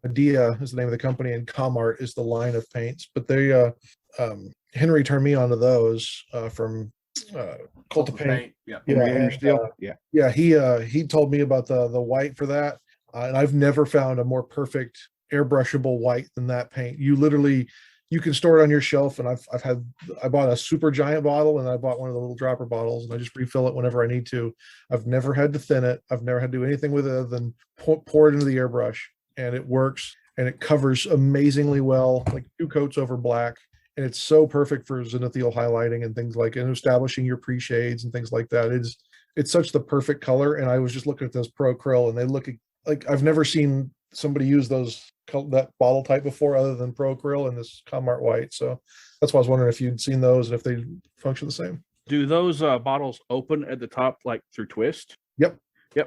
Medea is the name of the company, and Com Art is the line of paints. But they Henry turned me onto those from Cult of Paint. Yeah. He told me about the white for that, and I've never found a more perfect airbrushable white than that paint. You can store it on your shelf, and I bought a super giant bottle, and I bought one of the little dropper bottles, and I just refill it whenever I need to. I've never had to thin it. I've never had to do anything with it other than pour it into the airbrush, and it works, and it covers amazingly well, like 2 coats over black, and it's so perfect for zenithal highlighting and things like, and establishing your pre-shades and things like that. It's such the perfect color, and I was just looking at those Pro Acryl, and they look like I've never seen somebody use that bottle type before other than Pro Acryl and this Com Art white. So that's why I was wondering if you'd seen those and if they function the same. Do those bottles open at the top like through twist? Yep.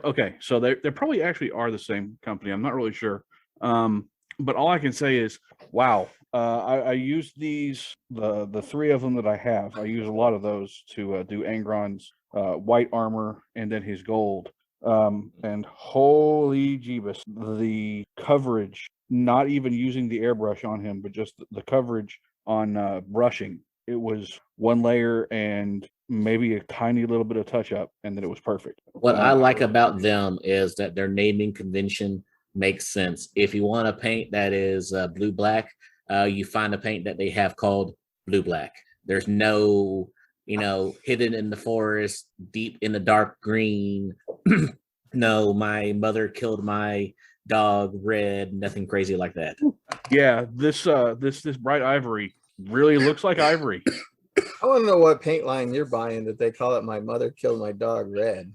Okay, so they probably actually are the same company. I'm not really sure, but all I can say is, wow. I use these the 3 of them that I have. I use a lot of those to do Angron's white armor and then his gold. And holy jeebus, the coverage, not even using the airbrush on him, but just the coverage on brushing, it was 1 layer and maybe a tiny little bit of touch up, and then it was perfect. What I like about them is that their naming convention makes sense. If you want a paint that is blue black, you find a paint that they have called blue black. There's no hidden in the forest, deep in the dark green. No, my mother killed my dog red, nothing crazy like that. Yeah, this bright ivory really looks like ivory. I want to know what paint line you're buying that they call it "My Mother Killed My Dog Red."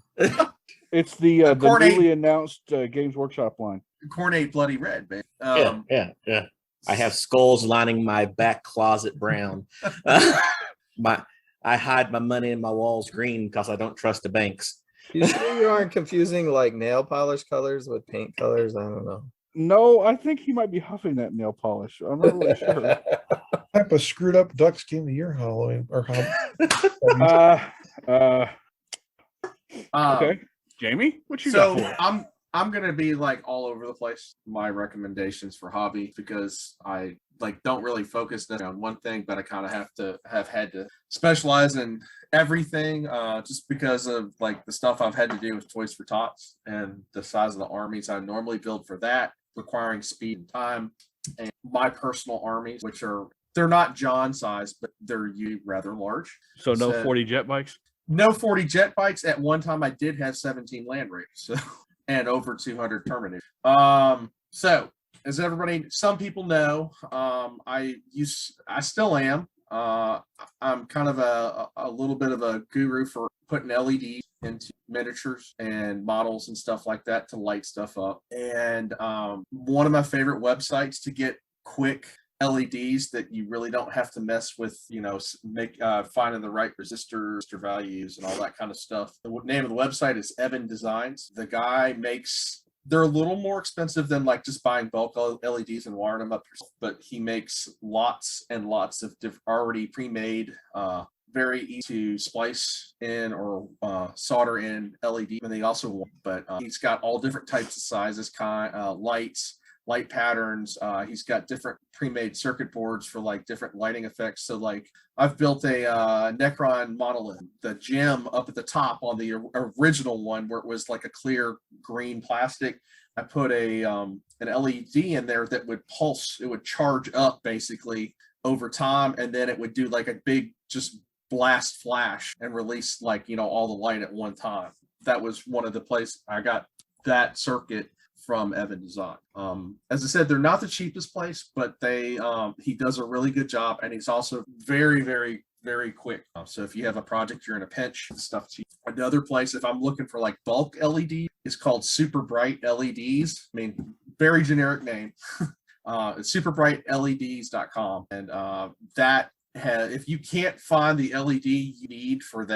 It's the newly announced Games Workshop line. Cornate Bloody Red, man. Yeah. I have skulls lining my back closet brown. I hide my money in my walls green because I don't trust the banks. You sure you aren't confusing like nail polish colors with paint colors? I don't know. No, I think he might be huffing that nail polish. I'm not really sure. What type of screwed up ducks came to your Halloween or Okay, Jamie, what you So got for us? I'm gonna be like all over the place. My recommendations for hobby because I like don't really focus on one thing, but I kind of have had to specialize in everything just because of like the stuff I've had to do with Toys for Tots and the size of the armies I normally build for that, requiring speed and time, and my personal armies, which are they're not John size, but they're rather large. So no 40 jet bikes? No 40 jet bikes. At one time I did have 17 Land Raiders, so and over 200 Terminators. So as everybody, some people know, I still am. I'm kind of a little bit of a guru for putting LEDs into miniatures and models and stuff like that to light stuff up. And one of my favorite websites to get quick LEDs that you really don't have to mess with, finding the right resistor values and all that kind of stuff. The name of the website is Evan Designs. The guy they're a little more expensive than like just buying bulk LEDs and wiring them up yourself, but he makes lots and lots of already pre-made, very easy to splice in or solder in LED. And they also, he's got all different types of sizes, light patterns. He's got different pre-made circuit boards for like different lighting effects. So like I've built a Necron model, the gem up at the top on the original one where it was like a clear green plastic. I put an LED in there that would pulse. It would charge up basically over time, and then it would do like a big just blast flash and release like all the light at one time. That was one of the places I got that circuit from Evan Design. As I said, they're not the cheapest place, but he does a really good job, and he's also very, very, very quick. So if you have a project, you're in a pinch, stuff cheap. Another place, if I'm looking for like bulk LED, is called Super Bright LEDs. I mean, very generic name. It's superbrightleds.com, and if you can't find the LED you need for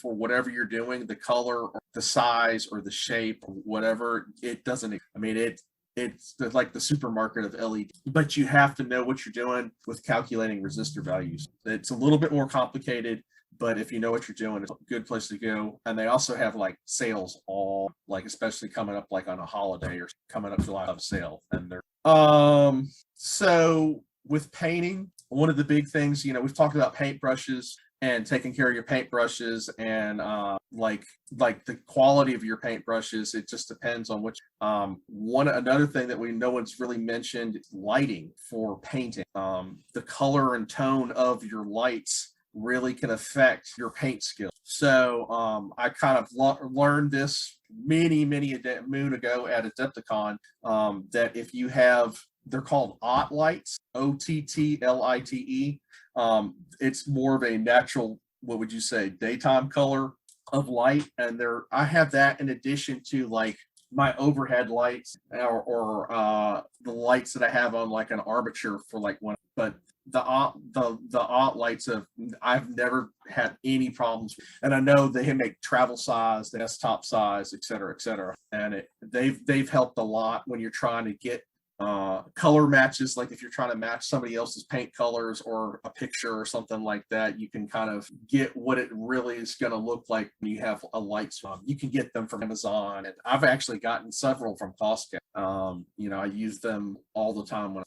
whatever you're doing, the color or the size or the shape or whatever, it doesn't. I mean, it's like the supermarket of LED, but you have to know what you're doing with calculating resistor values. It's a little bit more complicated, but if you know what you're doing, it's a good place to go. And they also have like sales especially coming up like on a holiday or coming up July of sale. And they're so with painting, one of the big things, we've talked about paintbrushes and taking care of your paintbrushes and like the quality of your paintbrushes. It just depends on which. Another thing that no one's really mentioned is lighting for painting. The color and tone of your lights really can affect your paint skill. So I kind of learned this many a moon ago at Adepticon, that if you have, they're called OTT lights, OTTLITE. It's more of a natural, what would you say, daytime color of light. And I have that in addition to like my overhead lights or the lights that I have on like an armature for like one. But the OTT lights I've never had any problems. And I know they make travel size, desktop size, et cetera. And they've helped a lot when you're trying to get color matches. Like if you're trying to match somebody else's paint colors or a picture or something like that, you can kind of get what it really is going to look like when you have a light swap. You can get them from Amazon, and I've actually gotten several from Costco. I use them all the time with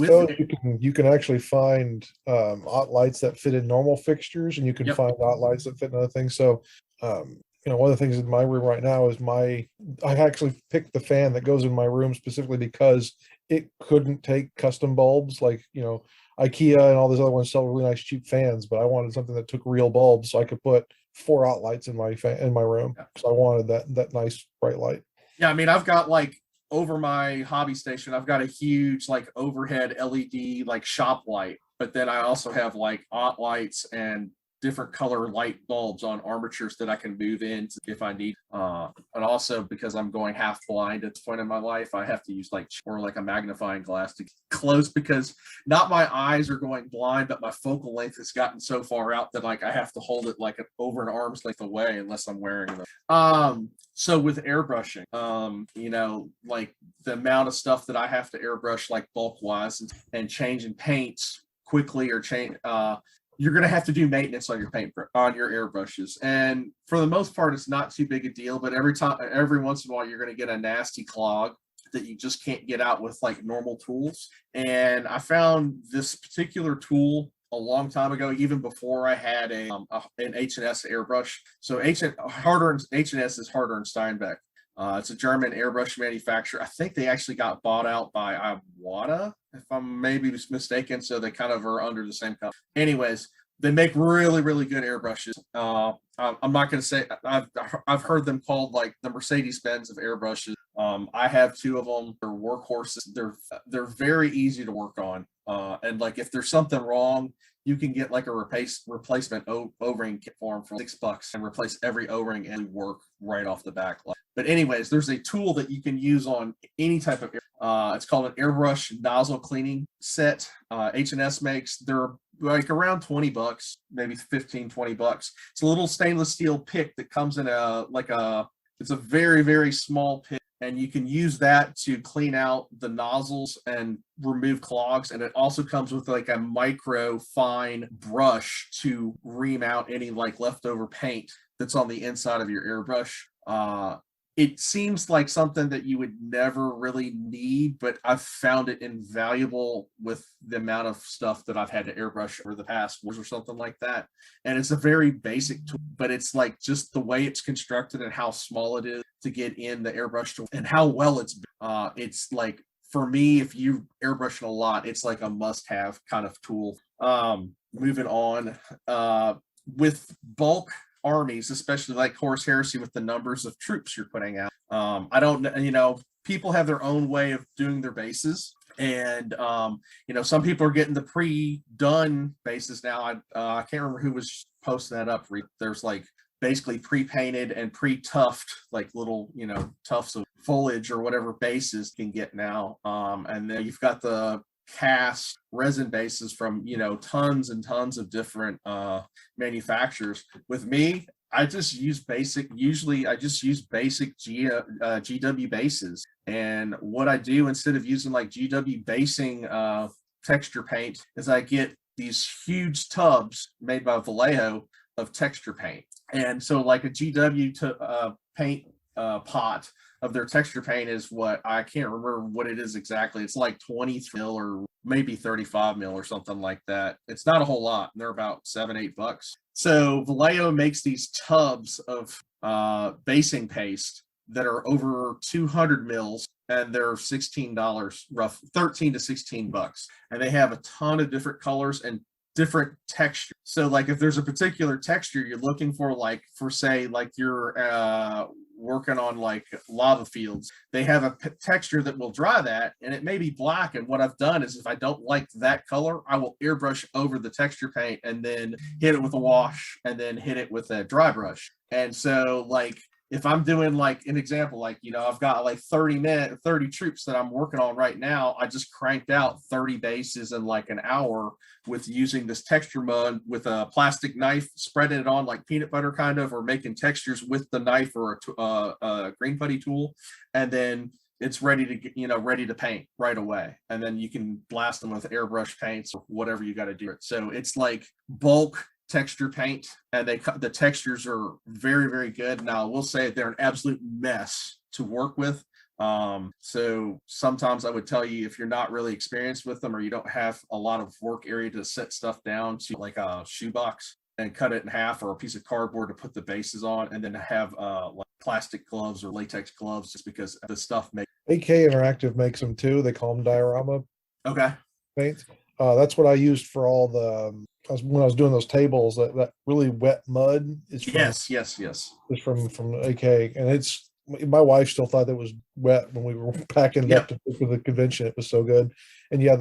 those, you can actually find OTT lights that fit in normal fixtures, and you can find OTT lights that fit in other things. So one of the things in my room right now is I actually picked the fan that goes in my room specifically because it couldn't take custom bulbs. Like, IKEA and all those other ones sell really nice cheap fans, but I wanted something that took real bulbs so I could put 4 OTT lights in my room. So I wanted that nice bright light. Yeah, I mean, I've got like over my hobby station, I've got a huge like overhead LED like shop light, but then I also have like OTT lights and different color light bulbs on armatures that I can move in if I need. And also because I'm going half blind at this point in my life, I have to use like a magnifying glass to get close, because not my eyes are going blind, but my focal length has gotten so far out that like I have to hold it like over an arm's length away unless I'm wearing them. So with airbrushing, you know, like the amount of stuff that I have to airbrush like bulk wise and changing paints quickly or change, you're going to have to do maintenance on your airbrushes. And for the most part, it's not too big a deal, but every once in a while, you're going to get a nasty clog that you just can't get out with like normal tools. And I found this particular tool a long time ago, even before I had an H&S airbrush. So H&S is Harder and Steinbeck. It's a German airbrush manufacturer. I think they actually got bought out by Iwata, if I'm maybe mistaken. So they kind of are under the same company. Anyways, they make really, really good airbrushes. I'm not going to say I've heard them called like the Mercedes-Benz of airbrushes. I have 2 of them. They're workhorses. They're very easy to work on. And like if there's something wrong, you can get like a replacement O-ring kit for them for $6 and replace every O-ring and work right off the back. But anyways, there's a tool that you can use on any type of it's called an airbrush nozzle cleaning set. H&S makes. They're like around $20, maybe $15-20. It's a little stainless steel pick that comes in it's a very, very small pick. And you can use that to clean out the nozzles and remove clogs. And it also comes with like a micro fine brush to ream out any like leftover paint that's on the inside of your airbrush. It seems like something that you would never really need, but I've found it invaluable with the amount of stuff that I've had to airbrush over the past years or something like that. And it's a very basic tool, but it's like just the way it's constructed and how small it is to get in the airbrush tool and how well it's like, for me, if you airbrushing a lot, it's like a must-have kind of tool. Moving on, with bulk armies, especially like Horus Heresy, with the numbers of troops you're putting out. I don't know, you know, people have their own way of doing their bases. And, you know, some people are getting the pre-done bases now. I can't remember who was posting that up. There's like basically pre-painted and pre-tuffed, like little, you know, tufts of foliage or whatever bases you can get now. And then you've got the cast resin bases from, you know, tons and tons of different manufacturers. With me, I just use basic GW bases. And what I do instead of using like GW basing texture paint is I get these huge tubs made by Vallejo of texture paint. And so like a GW paint pot of their texture paint is what, I can't remember what it is exactly. It's like 20 mil or maybe 35 mil or something like that. It's not a whole lot. They're about $7-8. So Vallejo makes these tubs of basing paste that are over 200 mils, and they're $16, rough $13 to $16. And they have a ton of different colors and different texture. So like if there's a particular texture you're looking for, like for say like you're working on like lava fields, they have a texture that will dry that, and it may be black. And what I've done is if I don't like that color, I will airbrush over the texture paint and then hit it with a wash and then hit it with a dry brush. And so like if I'm doing like an example, like, you know, I've got like 30 troops that I'm working on right now. I just cranked out 30 bases in like an hour with using this texture mud with a plastic knife, spreading it on like peanut butter kind of, or making textures with the knife or a green putty tool. And then it's ready to get, you know, ready to paint right away. And then you can blast them with airbrush paints or whatever you got to do. So it's like bulk texture paint, and the textures are very, very good. Now I will say they're an absolute mess to work with. So sometimes I would tell you, if you're not really experienced with them or you don't have a lot of work area to set stuff down to, like a shoebox and cut it in half, or a piece of cardboard to put the bases on, and then have like plastic gloves or latex gloves, just because the stuff makes. AK Interactive makes them too. They call them diorama Okay. paints. That's what I used for all the when I was doing those tables. That really wet mud is from, Yes. is from AK, and it's, my wife still thought it was wet when we were packing it up for the convention. It was so good. And yeah,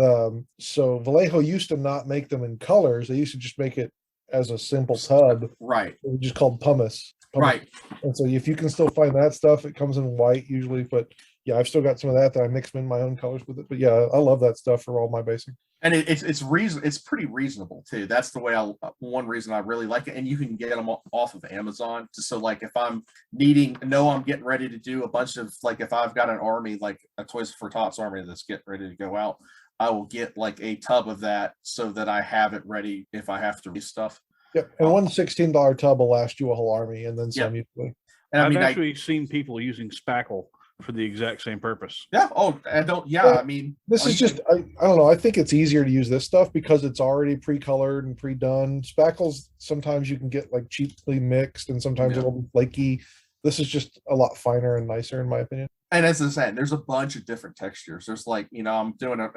so Vallejo used to not make them in colors. They used to just make it as a simple tub. Right. It was just called pumice. Right. And so if you can still find that stuff, it comes in white usually, but yeah, I've still got some of that I mix in my own colors with it. But yeah, I love that stuff for all my basing. And it's pretty reasonable too. That's the way one reason I really like it. And you can get them off of Amazon. So like if I'm I'm getting ready to do a bunch of, like if I've got an army, like a Toys for Tots army that's getting ready to go out, I will get like a tub of that so that I have it ready if I have to do stuff. Yeah, and one $16 tub will last you a whole army and then some usually. And I've actually seen people using spackle for the exact same purpose. Yeah. Oh, I don't. Yeah. Well, I mean, this is just, I don't know. I think it's easier to use this stuff because it's already pre-colored and pre-done. Spackles, sometimes you can get like cheaply mixed and sometimes it'll be flaky. This is just a lot finer and nicer in my opinion. And as I said, there's a bunch of different textures. There's like, I'm doing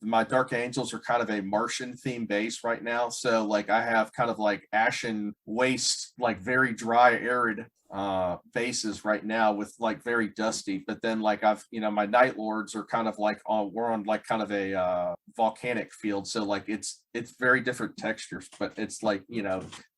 my Dark Angels are kind of a Martian theme base right now. So like I have kind of like ashen waste, like very dry, arid bases right now with like very dusty. But then like my Night Lords are kind of like we're on like kind of a volcanic field. So like it's very different textures, but it's like,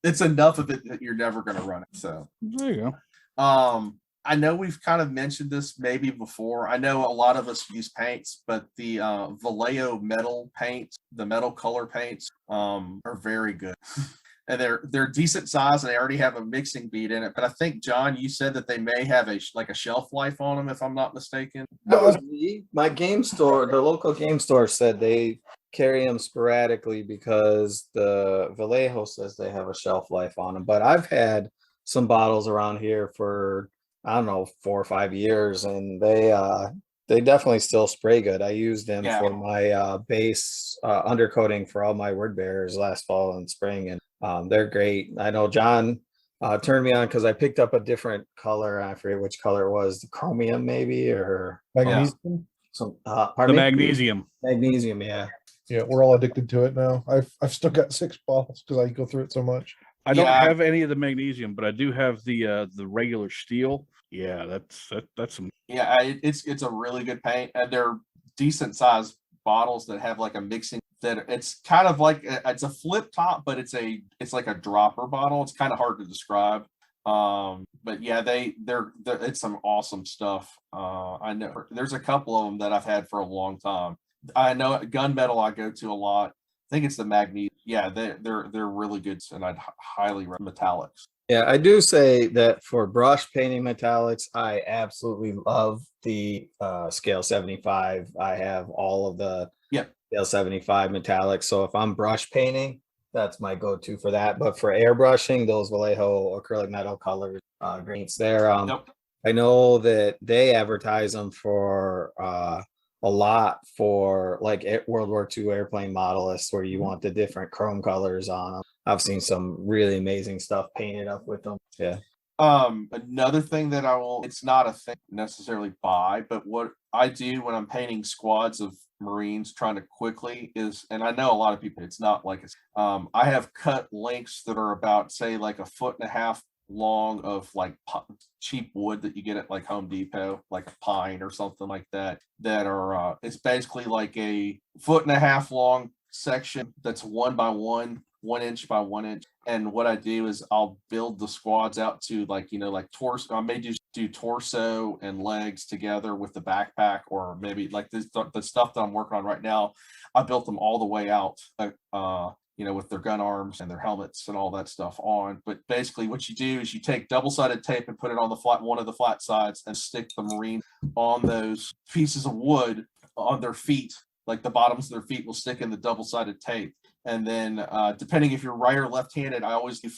it's enough of it that you're never going to run it. So there you go. I know we've kind of mentioned this maybe before. I know a lot of us use paints, but the Vallejo metal paints, the metal color paints, are very good. And they're decent size and they already have a mixing bead in it. But I think, John, you said that they may have a shelf life on them, if I'm not mistaken. That was me. My game store, the local game store, said they carry them sporadically because the Vallejo says they have a shelf life on them. But I've had some bottles around here for, I don't know, 4 or 5 years, and they definitely still spray good. I used them for my base undercoating for all my word bearers last fall and spring, and they're great. I know John turned me on because I picked up a different color. I forget which color it was, the chromium maybe, or magnesium. Magnesium. Magnesium, yeah. Yeah, we're all addicted to it now. I've still got 6 bottles because I go through it so much. I don't have any of the magnesium, but I do have the regular steel. Yeah, that's some. Yeah, it's a really good paint, and they're decent sized bottles that have like a mixing. That it's kind of like it's a flip top, but it's like a dropper bottle. It's kind of hard to describe. But yeah, they're it's some awesome stuff. I know there's a couple of them that I've had for a long time. I know Gunmetal I go to a lot. I think it's the magnesium. Yeah, they're really good, and I'd highly recommend metallics. Yeah, I do say that for brush painting metallics, I absolutely love the scale 75. I have all of the scale 75 metallics. So if I'm brush painting, that's my go-to for that. But for airbrushing, those Vallejo acrylic metal colors, greens there. I know that they advertise them for a lot for like World War II airplane modelists, where you want the different chrome colors on them. I've seen some really amazing stuff painted up with them. Yeah. Another thing that it's not a thing necessarily buy, but what I do when I'm painting squads of Marines trying to quickly is, and I know a lot of people, it's not like I have cut links that are about, say, like 1.5 feet long of like cheap wood that you get at like Home Depot, like a pine or something like that are it's basically like a 1.5 feet long section that's 1 by 1 inch by 1 inch. And what I do is I'll build the squads out to like torso. I may do torso and legs together with the backpack, or maybe like the stuff that I'm working on right now, I built them all the way out with their gun arms and their helmets and all that stuff on. But basically what you do is you take double-sided tape and put it on one of the flat sides and stick the Marine on those pieces of wood on their feet. Like the bottoms of their feet will stick in the double-sided tape. And then depending if you're right or left-handed, I always leave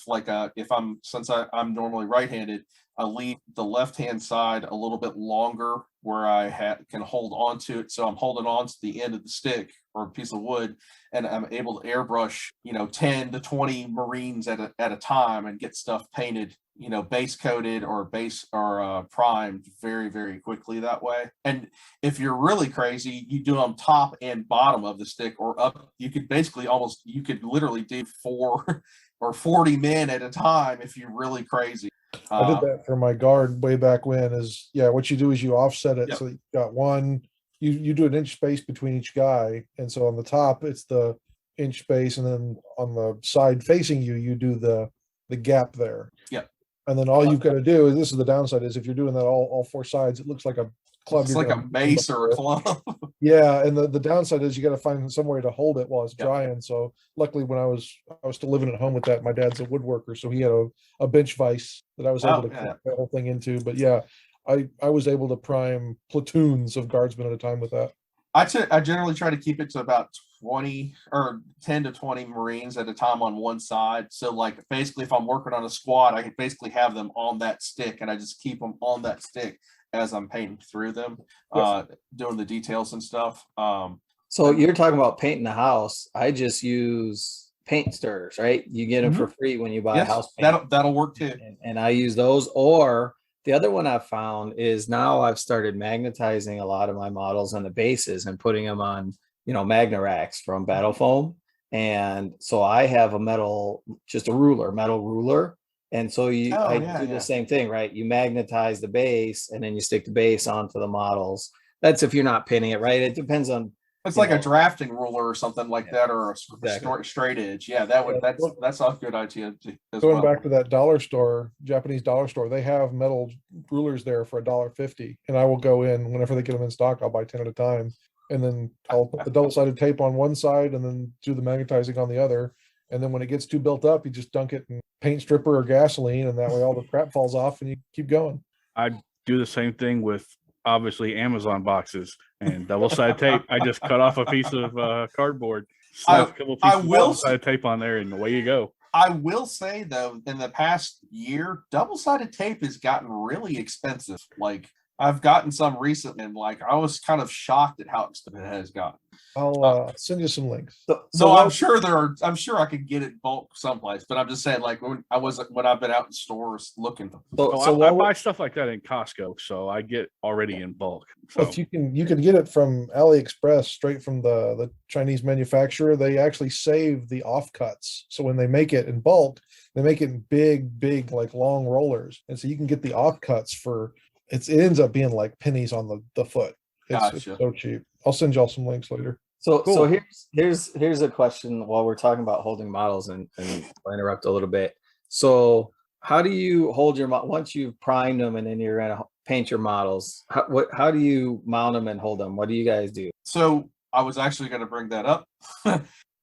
since I'm normally right-handed, I leave the left-hand side a little bit longer where I can hold on to it. So I'm holding on to the end of the stick or a piece of wood, and I'm able to airbrush, 10 to 20 Marines at a time and get stuff painted, base coated or primed very, very quickly that way. And if you're really crazy, you do them top and bottom of the stick or up. You could literally do 4 or 40 men at a time if you're really crazy. I did that for my guard way back when. What you do is you offset it. So you got one, you do an inch space between each guy. And so on the top, it's the inch space, and then on the side facing you, you do the gap there. Yep. And then all you've got to do is, this is the downside, is if you're doing that all four sides, it looks like a club. It's you're like a gonna- mace or a club. Yeah, and the downside is you got to find some way to hold it while it's Yep. drying. So luckily, when I was still living at home with that, my dad's a woodworker, so he had a bench vise that I was able Oh, to yeah. clamp the whole thing into. But yeah, I was able to prime platoons of guardsmen at a time with that. I generally try to keep it to about 20 or 10 to 20 Marines at a time on one side. So like basically if I'm working on a squad, I can basically have them on that stick and I just keep them on that stick as I'm painting through them, doing the details and stuff. So you're talking about painting the house. I just use paint stirrers, right? You get them for free when you buy a Yes, house paint. that'll work too. And I use those. Or the other one I've found is now I've started magnetizing a lot of my models and the bases and putting them on, Magna racks from Battle Foam. And so I have a metal ruler. And so I do the same thing, right? You magnetize the base and then you stick the base onto the models. That's if you're not pinning it, right? It depends on. It's like a drafting ruler or something like that, or a straight edge. Yeah, that's a good idea as Going well. back to that dollar store, Japanese dollar store, they have metal rulers there for $1.50, and I will go in whenever they get them in stock. I'll buy 10 at a time, and then I'll put the double-sided tape on one side, and then do the magnetizing on the other. And then when it gets too built up, you just dunk it in paint stripper or gasoline, and that way all the crap falls off, and you keep going. I do the same thing with obviously Amazon boxes and double-sided tape. I just cut off a piece of cardboard, slap a couple pieces of double-sided tape on there, and away you go. I will say though, in the past year, double-sided tape has gotten really expensive. Like I've gotten some recently, and like I was kind of shocked at how expensive it has gotten. I'll send you some links. So I'm sure I'm sure I could get it bulk someplace, but I'm just saying, like when I've been out in stores looking. I buy stuff like that in Costco, so I get already in bulk. So If you can get it from AliExpress straight from the Chinese manufacturer. They actually save the offcuts, so when they make it in bulk, they make it in big like long rollers, and so you can get the offcuts for it ends up being like pennies on the foot. It's so cheap. I'll send y'all some links later. So here's a question while we're talking about holding models, and I'll interrupt a little bit. So how do you hold your once you've primed them and then you're gonna paint your models? How do you mount them and hold them? What do you guys do? So I was actually going to bring that up.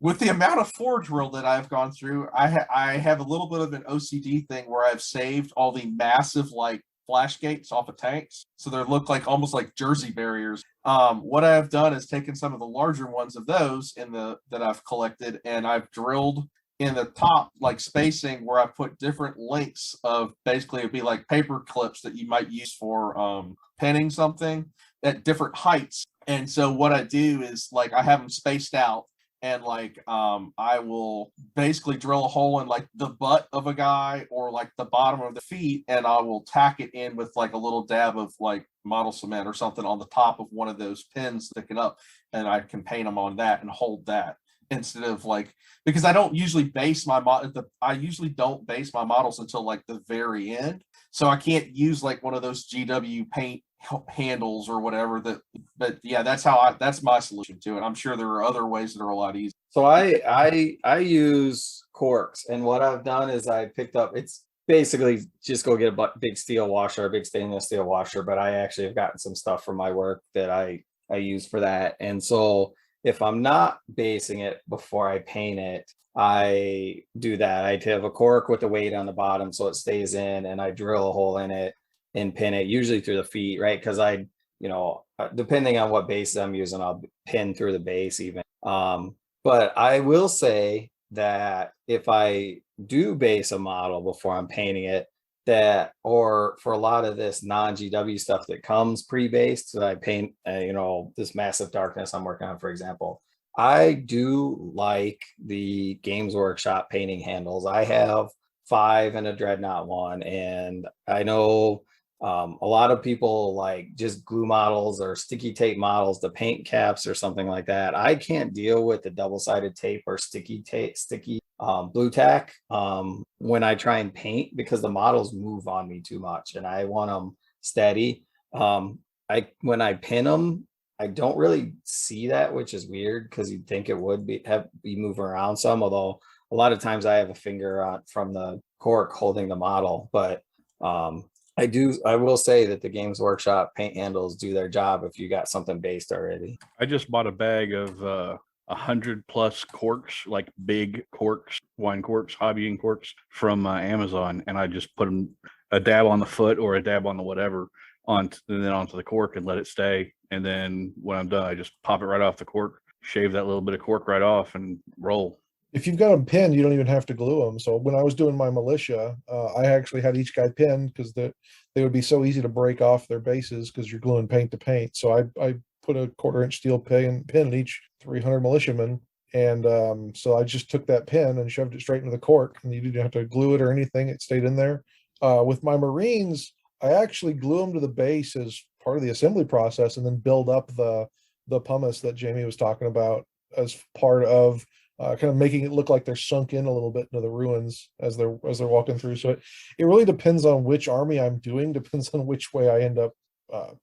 With the amount of forge drill that I've gone through, I have a little bit of an OCD thing where I've saved all the massive like flash gates off of tanks, so they look like almost like Jersey barriers. What I've done is taken some of the larger ones of those that I've collected, and I've drilled in the top like spacing where I put different lengths of basically it'd be like paper clips that you might use for pinning something at different heights. And so what I do is like I have them spaced out, and like I will basically drill a hole in like the butt of a guy or like the bottom of the feet, and I will tack it in with like a little dab of like model cement or something on the top of one of those pins sticking up, and I can paint them on that and hold that instead of like, because I don't usually base my I usually don't base my models until like the very end, so I can't use like one of those GW paint handles or whatever but yeah, that's my solution to it. I'm sure there are other ways that are a lot easier. So I use corks, and what I've done is I picked up, it's basically just go get a big steel washer, a big stainless steel washer, but I actually have gotten some stuff from my work that I use for that. And so if I'm not basing it before I paint it, I do that. I have a cork with the weight on the bottom so it stays in, and I drill a hole in it and pin it usually through the feet, right? Because depending on what base I'm using, I'll pin through the base even. But I will say that if I do base a model before I'm painting it, or for a lot of this non-GW stuff that comes pre-based, that I paint, this Massive Darkness I'm working on, for example, I do like the Games Workshop painting handles. I have 5 and a Dreadnought one, and I know a lot of people like just glue models or sticky tape models, the paint caps or something like that. I can't deal with the double-sided tape or sticky blue tack when I try and paint, because the models move on me too much and I want them steady. When I pin them, I don't really see that, which is weird because you'd think it would be moving around some, although a lot of times I have a finger on from the cork holding the model. But I will say that the Games Workshop paint handles do their job if you got something based already. I just bought a bag of 100+ corks, like big corks, wine corks, hobbying corks from Amazon, and I just put them a dab on the foot or a dab on the whatever and then onto the cork and let it stay. And then when I'm done, I just pop it right off the cork, shave that little bit of cork right off, and roll. If you've got them pinned, you don't even have to glue them. So when I was doing my militia, I actually had each guy pinned because they would be so easy to break off their bases because you're gluing paint to paint. So I put a 1/4-inch steel pin in each 300 militiamen. And so I just took that pin and shoved it straight into the cork, and you didn't have to glue it or anything. It stayed in there. With my Marines, I actually glue them to the base as part of the assembly process and then build up the pumice that Jamie was talking about as part of kind of making it look like they're sunk in a little bit into the ruins as they're walking through. So it really depends on which army I'm doing, depends on which way I end up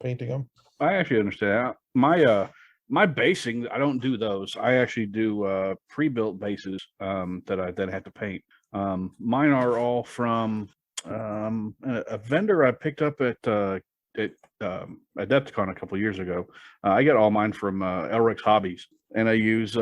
painting them. I actually understand. My basing, I don't do those. I actually do pre-built bases that I then have to paint. Mine are all from a vendor I picked up at Adepticon a couple of years ago. I got all mine from Elric's Hobbies, and I use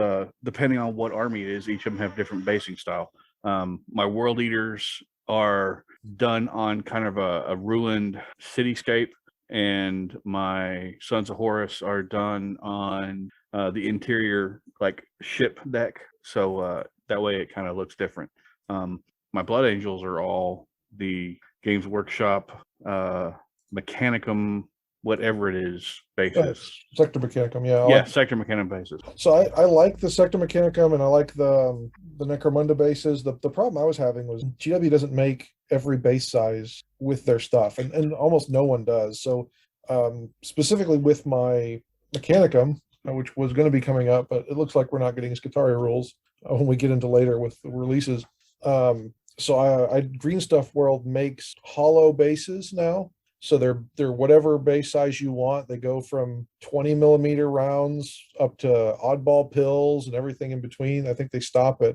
depending on what army it is, each of them have different basing style. My World Eaters are done on kind of a ruined cityscape, and my Sons of Horus are done on the interior like ship deck, so that way it kind of looks different. My Blood Angels are all the Games Workshop Mechanicum, whatever it is, basis. Sector Mechanicum, yeah. Yeah, Sector Mechanicum basis. So I like the Sector Mechanicum, and I like the Necromunda bases. The problem I was having was GW doesn't make every base size with their stuff, and almost no one does. So specifically with my Mechanicum, which was going to be coming up, but it looks like we're not getting Scutaria rules when we get into later with the releases. So Green Stuff World makes hollow bases now. So they're whatever base size you want. They go from 20 millimeter rounds up to oddball pills and everything in between. I think they stop at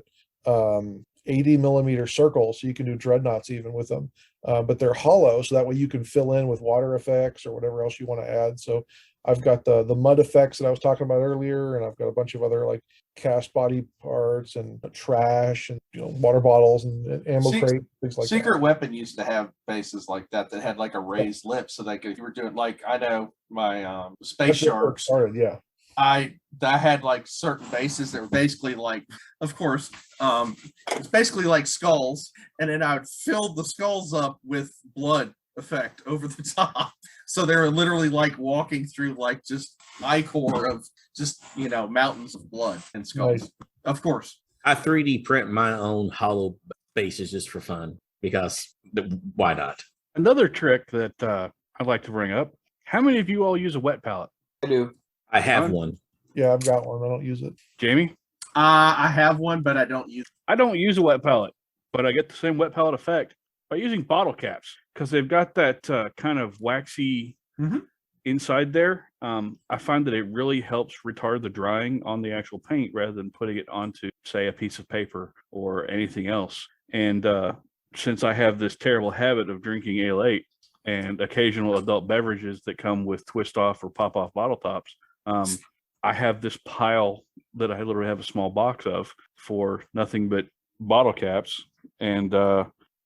80 millimeter circles, so you can do dreadnoughts even with them. But they're hollow, so that way you can fill in with water effects or whatever else you want to add. So I've got the mud effects that I was talking about earlier, and I've got a bunch of other like cast body parts and trash and water bottles and ammo crate, things like that. Secret Weapon used to have bases like that had like a raised lip, so that if you were doing like I know my Space Sharks started, yeah. I had like certain bases that were basically like, of course, it's basically like skulls, and then I would fill the skulls up with blood effect over the top. So they were literally like walking through like just ichor of just mountains of blood and skulls. Nice. Of course. I 3D print my own hollow bases just for fun because why not? Another trick that I'd like to bring up. How many of you all use a wet palette? I do. I have one. Yeah, I've got one. I don't use it. Jamie? I have one, but I don't use it. I don't use a wet palette, but I get the same wet palette effect by using bottle caps because they've got that kind of waxy inside there. I find that it really helps retard the drying on the actual paint rather than putting it onto, say, a piece of paper or anything else. And since I have this terrible habit of drinking Ale 8 and occasional adult beverages that come with twist off or pop off bottle tops, I have this pile that I literally have a small box of for nothing but bottle caps. And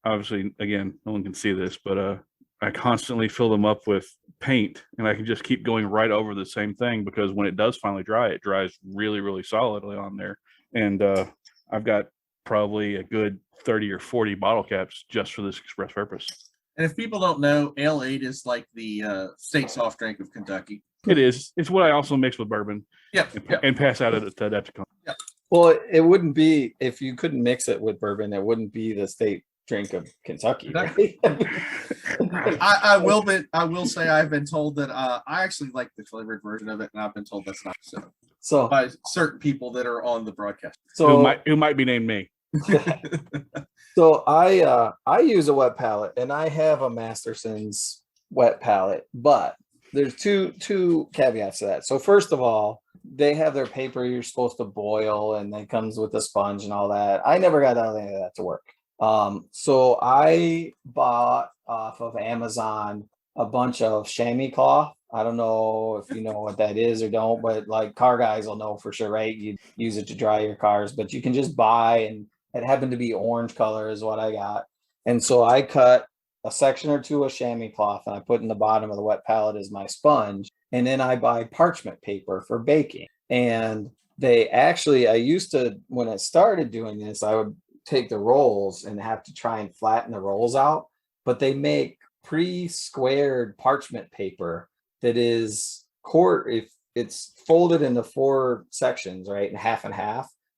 obviously, again, no one can see this, but I constantly fill them up with paint, and I can just keep going right over the same thing because when it does finally dry, it dries really, really solidly on there. And I've got probably a good 30 or 40 bottle caps just for this express purpose. And if people don't know, Ale 8 is like the state soft drink of Kentucky. It is. It's what I also mix with bourbon. And pass out at Adepticon. Yeah. Well, it wouldn't be, if you couldn't mix it with bourbon, it wouldn't be the state drink of Kentucky. Right? I will say I've been told that I actually like the flavored version of it, and I've been told that's not so by certain people that are on the broadcast. So who might be named me. So I use a wet palette, and I have a Masterson's wet palette, but there's two caveats to that. So first of all, they have their paper you're supposed to boil, and it comes with a sponge and all that. I never got any of that to work. So I bought off of Amazon a bunch of chamois cloth. I don't know if you know what that is or don't, but like car guys will know for sure, right? You use it to dry your cars, but you can just buy, and it happened to be orange color is what I got. And so I cut a section or two of chamois cloth, and I put in the bottom of the wet palette as my sponge. And then I buy parchment paper for baking. And I used to, when I started doing this, I would take the rolls and have to try and flatten the rolls out. But they make pre-squared parchment paper that is if it's folded into 4 sections, right, and half,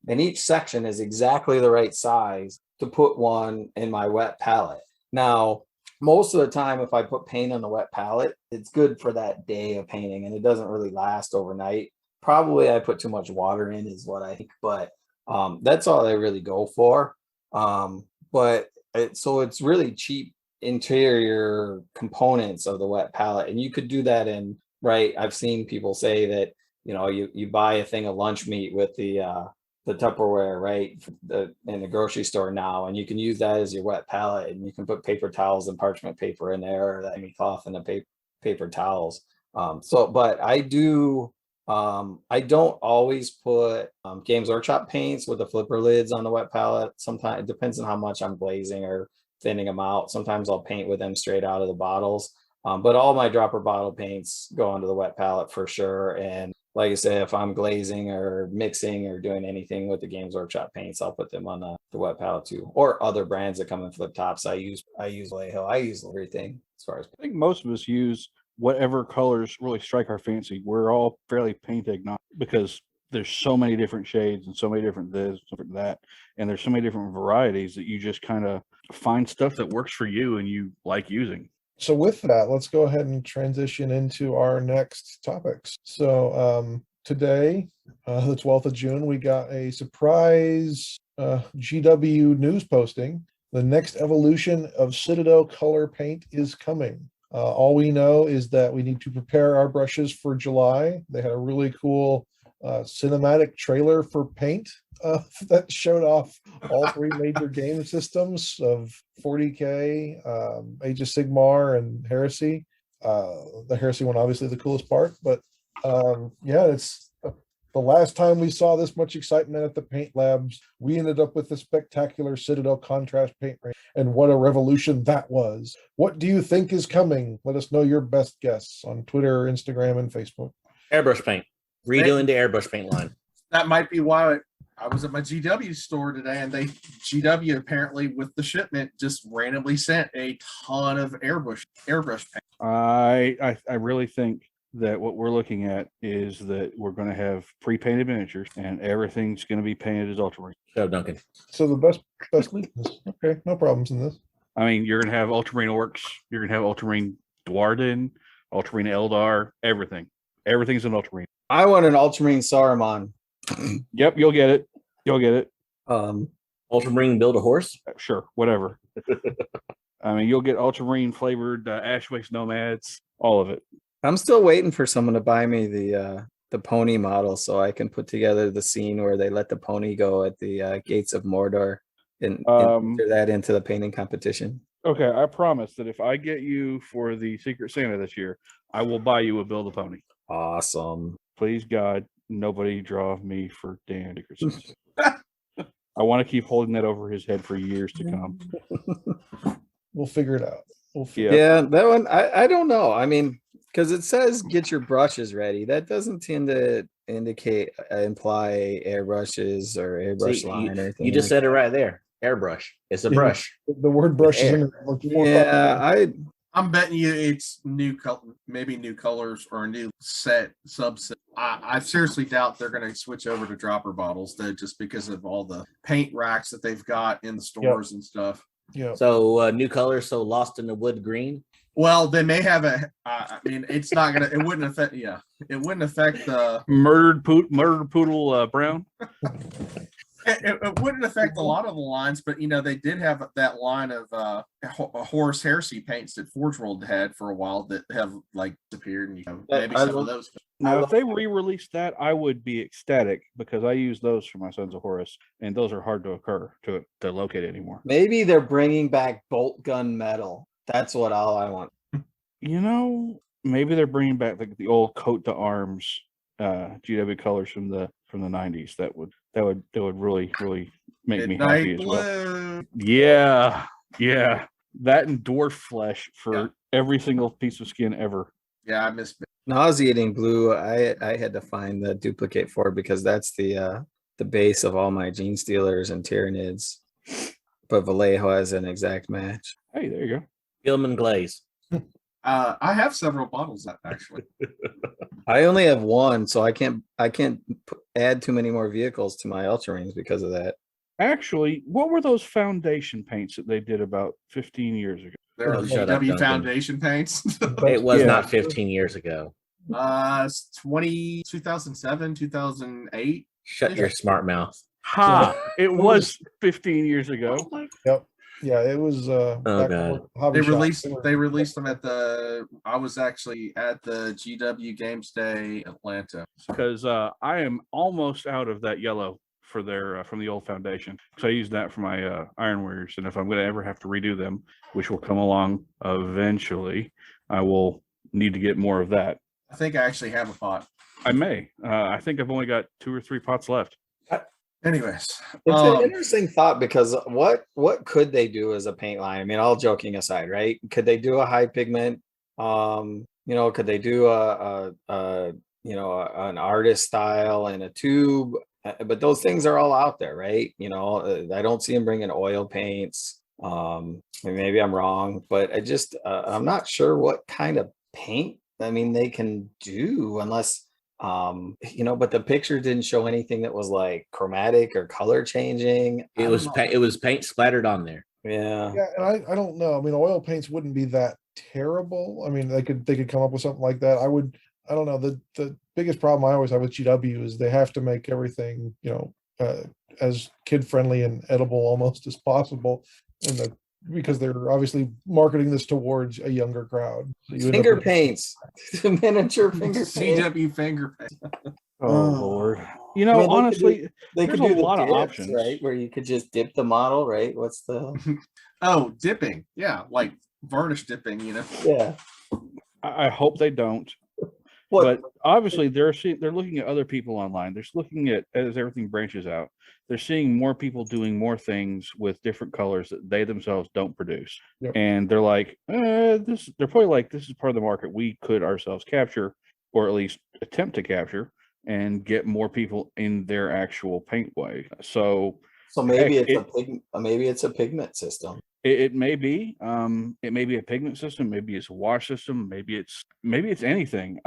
and each section is exactly the right size to put one in my wet palette. Now, most of the time, if I put paint on the wet palette, it's good for that day of painting, and it doesn't really last overnight. Probably I put too much water in is what I think, but that's all I really go for. So it's really cheap interior components of the wet palette, and you could do that in, right, I've seen people say that, you buy a thing of lunch meat with the Tupperware, right, in the grocery store now, and you can use that as your wet palette, and you can put paper towels and parchment paper in there, or that cloth and the paper towels. But I do, I don't always put Games Workshop paints with the flipper lids on the wet palette. Sometimes it depends on how much I'm glazing or thinning them out. Sometimes I'll paint with them straight out of the bottles. But all my dropper bottle paints go onto the wet palette for sure. And like I said, if I'm glazing or mixing or doing anything with the Games Workshop paints, I'll put them on the wet palette too. Or other brands that come in flip tops. I use Vallejo. I use everything as far as. I think most of us use whatever colors really strike our fancy. We're all fairly paint agnostic because there's so many different shades and so many different this, different that, and there's so many different varieties that you just kind of find stuff that works for you and you like using. So with that, let's go ahead and transition into our next topics. So today, the 12th of June, we got a surprise GW news posting. The next evolution of Citadel color paint is coming. All we know is that we need to prepare our brushes for July. They had a really cool cinematic trailer for paint that showed off all 3 major game systems of 40K, Age of Sigmar, and Heresy. The Heresy one, obviously, the coolest part. But yeah, it's the last time we saw this much excitement at the Paint Labs. We ended up with the spectacular Citadel contrast paint range, and what a revolution that was. What do you think is coming? Let us know your best guess on Twitter, Instagram, and Facebook. Airbrush paint. Redoing the airbrush paint line. That might be why I was at my GW store today, and GW apparently with the shipment just randomly sent a ton of airbrush paint. I really think that what we're looking at is that we're going to have pre-painted miniatures, and everything's going to be painted as Ultramarine. So Duncan. So the best leaders. Okay, no problems in this. I mean, you're going to have Ultramarine Orcs, you're going to have Ultramarine Dwarden, Ultramarine Eldar, everything. Everything's an Ultramarine. I want an Ultramarine Saruman. Yep, you'll get it. You'll get it. Ultramarine build a horse? Sure, whatever. I mean, you'll get Ultramarine flavored Ashways Nomads, all of it. I'm still waiting for someone to buy me the pony model so I can put together the scene where they let the pony go at the gates of Mordor and enter that into the painting competition. Okay, I promise that if I get you for the Secret Santa this year, I will buy you a Build-A-Pony. Awesome. Please, God, nobody draw me for Dan Dickerson. I want to keep holding that over his head for years to come. We'll figure it out. Yeah, that one, I don't know. I mean, because it says get your brushes ready. That doesn't tend to imply airbrushes or airbrush line or anything. You just said it right there. Airbrush. It's a brush. The word brush is in there. Yeah, I'm betting you it's new colors or a new subset. I seriously doubt they're going to switch over to dropper bottles though, just because of all the paint racks that they've got in the stores and stuff. Yeah. So new colors. So Lost in the Wood green. Well, they may have I mean, it's not gonna. It wouldn't affect. Yeah, it wouldn't affect the murdered poodle brown. It wouldn't affect a lot of the lines, but they did have that line of Horus Heresy paints that Forge World had for a while that have like disappeared, and maybe some of those. Now, if they re-released that, I would be ecstatic because I use those for my Sons of Horus, and those are hard to locate anymore. Maybe they're bringing back bolt gun metal. That's what all I want. Maybe they're bringing back the old coat to arms GW colors from the 90s. That would really make me happy as well. Yeah. That and dwarf flesh for every single piece of skin ever. Yeah, I miss it. Nauseating blue. I had to find the duplicate for it because that's the base of all my Gene Stealers and Tyranids. But Vallejo has an exact match. Hey, there you go. Gilman Glaze. I have several bottles actually. I only have one, so I can't add too many more vehicles to my Ultramarines because of that. Actually, what were those foundation paints that they did about 15 years ago? There are Shut up, GW Duncan. Foundation paints. It was not 15 years ago. 2007, 2008. Shut your smart mouth. Ha! It was 15 years ago. Yep. Yeah, it was. God. They released them at the. I was actually at the GW Games Day Atlanta. Because I am almost out of that yellow for their from the old foundation. So I use that for my Iron Warriors, and if I'm going to ever have to redo them, which will come along eventually, I will need to get more of that. I think I actually have a pot. I may. I think I've only got 2 or 3 pots left. Anyways, it's an interesting thought because what could they do as a paint line? I mean, all joking aside, right? Could they do a high pigment? Could they do an artist style and a tube? But those things are all out there, right? I don't see them bringing oil paints. Maybe I'm wrong, but I'm not sure what kind of paint. I mean, they can do unless. But the picture didn't show anything that was like chromatic or color changing. It was paint splattered on there. Yeah, and I don't know. I mean, oil paints wouldn't be that terrible. I mean, they could come up with something like that. I don't know. The biggest problem I always have with GW is they have to make everything as kid friendly and edible almost as possible, because they're obviously marketing this towards a younger crowd. So finger paints, the miniature finger paints. CW finger paint. Oh Lord! Honestly, they there's could do a lot of dips, options, right? Where you could just dip the model, right? What's the? Oh, dipping. Yeah, like varnish dipping. Yeah. I hope they don't. But obviously, they're looking at other people online. They're looking at, as everything branches out, they're seeing more people doing more things with different colors that they themselves don't produce. Yep. And they're like, they're probably like, this is part of the market we could ourselves capture, or at least attempt to capture, and get more people in their actual paint way. So maybe it's a pigment system. It may be. It may be a pigment system. Maybe it's a wash system. Maybe it's anything.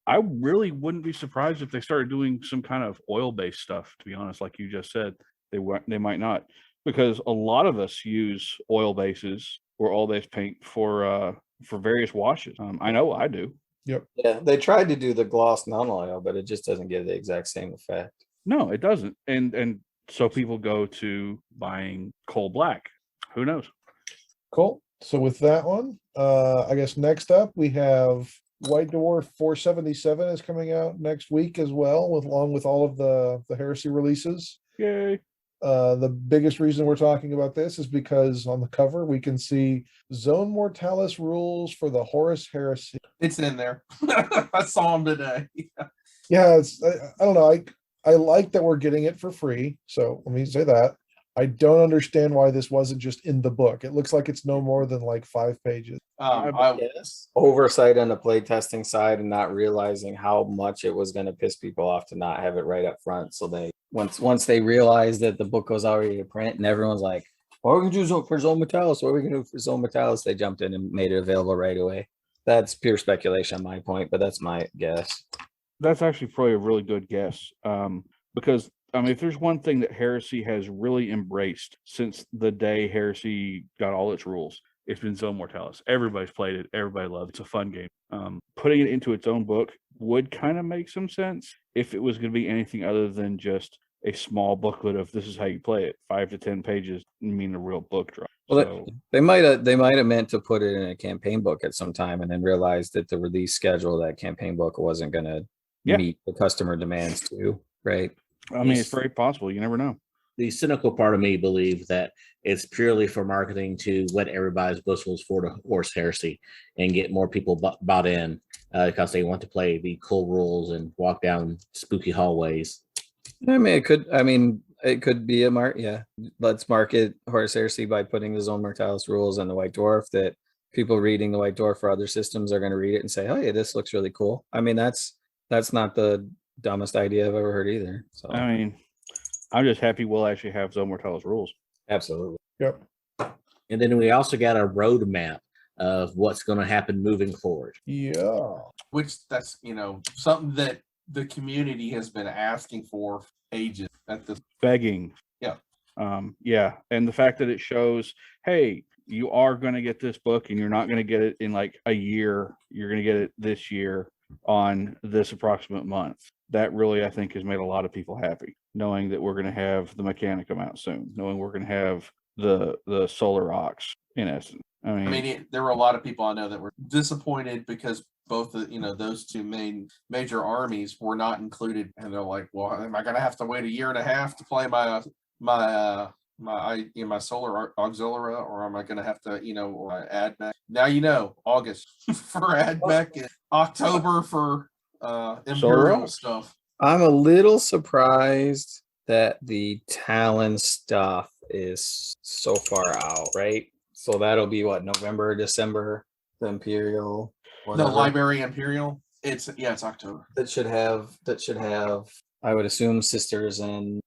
I really wouldn't be surprised if they started doing some kind of oil-based stuff. To be honest, like you just said, they might not, because a lot of us use oil bases or oil-based paint for various washes. I know I do. Yep. Yeah, they tried to do the gloss non-oil, but it just doesn't give the exact same effect. No, it doesn't. And so people go to buying coal black. Who knows? Cool. So with that one, I guess next up we have White Dwarf 477 is coming out next week as well, along with all of the Heresy releases. Yay. The biggest reason we're talking about this is because on the cover we can see Zone Mortalis rules for the Horus Heresy. It's in there. I saw them today. Yeah, I don't know. I like that we're getting it for free. So let me say that. I don't understand why this wasn't just in the book. It looks like it's no more than like 5 pages. I guess Oversight on the playtesting side and not realizing how much it was going to piss people off to not have it right up front. So they once they realized that the book was already to print and everyone's like, what are we going to do for Zone Mortalis? What are we going to do for Zone Mortalis? They jumped in and made it available right away. That's pure speculation on my point, but that's my guess. That's actually probably a really good guess. Because if there's one thing that Heresy has really embraced since the day Heresy got all its rules, it's been Zone Mortalis. Everybody's played it. Everybody loves it. It's a fun game. Putting it into its own book would kind of make some sense if it was going to be anything other than just a small booklet of this is how you play it, 5 to 10 pages, a real book drop. Well, So they might have meant to put it in a campaign book at some time, and then realized that the release schedule of that campaign book wasn't going to Yeah. meet the customer demands too, right? I mean, it's very possible. You never know. The cynical part of me believes that it's purely for marketing to wet everybody's whistles for the horse heresy and get more people bought in because they want to play the cool rules and walk down spooky hallways. I mean, it could be a mark. Yeah, let's market Horus Heresy by putting the Zone Mortalis rules and the White Dwarf, that people reading the White Dwarf for other systems are going to read it and say, "Oh yeah, this looks really cool." I mean, that's not the dumbest idea I've ever heard either. So I mean, I'm just happy we'll actually have Zone Mortalis rules. absolutely. Yep. And then we also got a roadmap of what's going to happen moving forward. Yeah. Which that's something that the community has been asking for ages at this. Begging. Yeah. Yeah. And the fact that it shows, hey, you are going to get this book and you're not going to get it in like a year. You're going to get it this year on this approximate month. That really, I think, has made a lot of people happy, knowing that we're going to have the Mechanicum out soon, knowing we're going to have the Solar Ox in essence. I mean, There were a lot of people I know that were disappointed because both those two major armies were not included, and they're like, "Well, am I going to have to wait a year and a half to play my Solar Auxiliary, or am I going to have to add back?" Now August for add back, and October for Imperial stuff. I'm a little surprised that the Talon stuff is so far out, right? So that'll be what, November, December, the Imperial. The Library Imperial. It's October. That should have. I would assume sisters and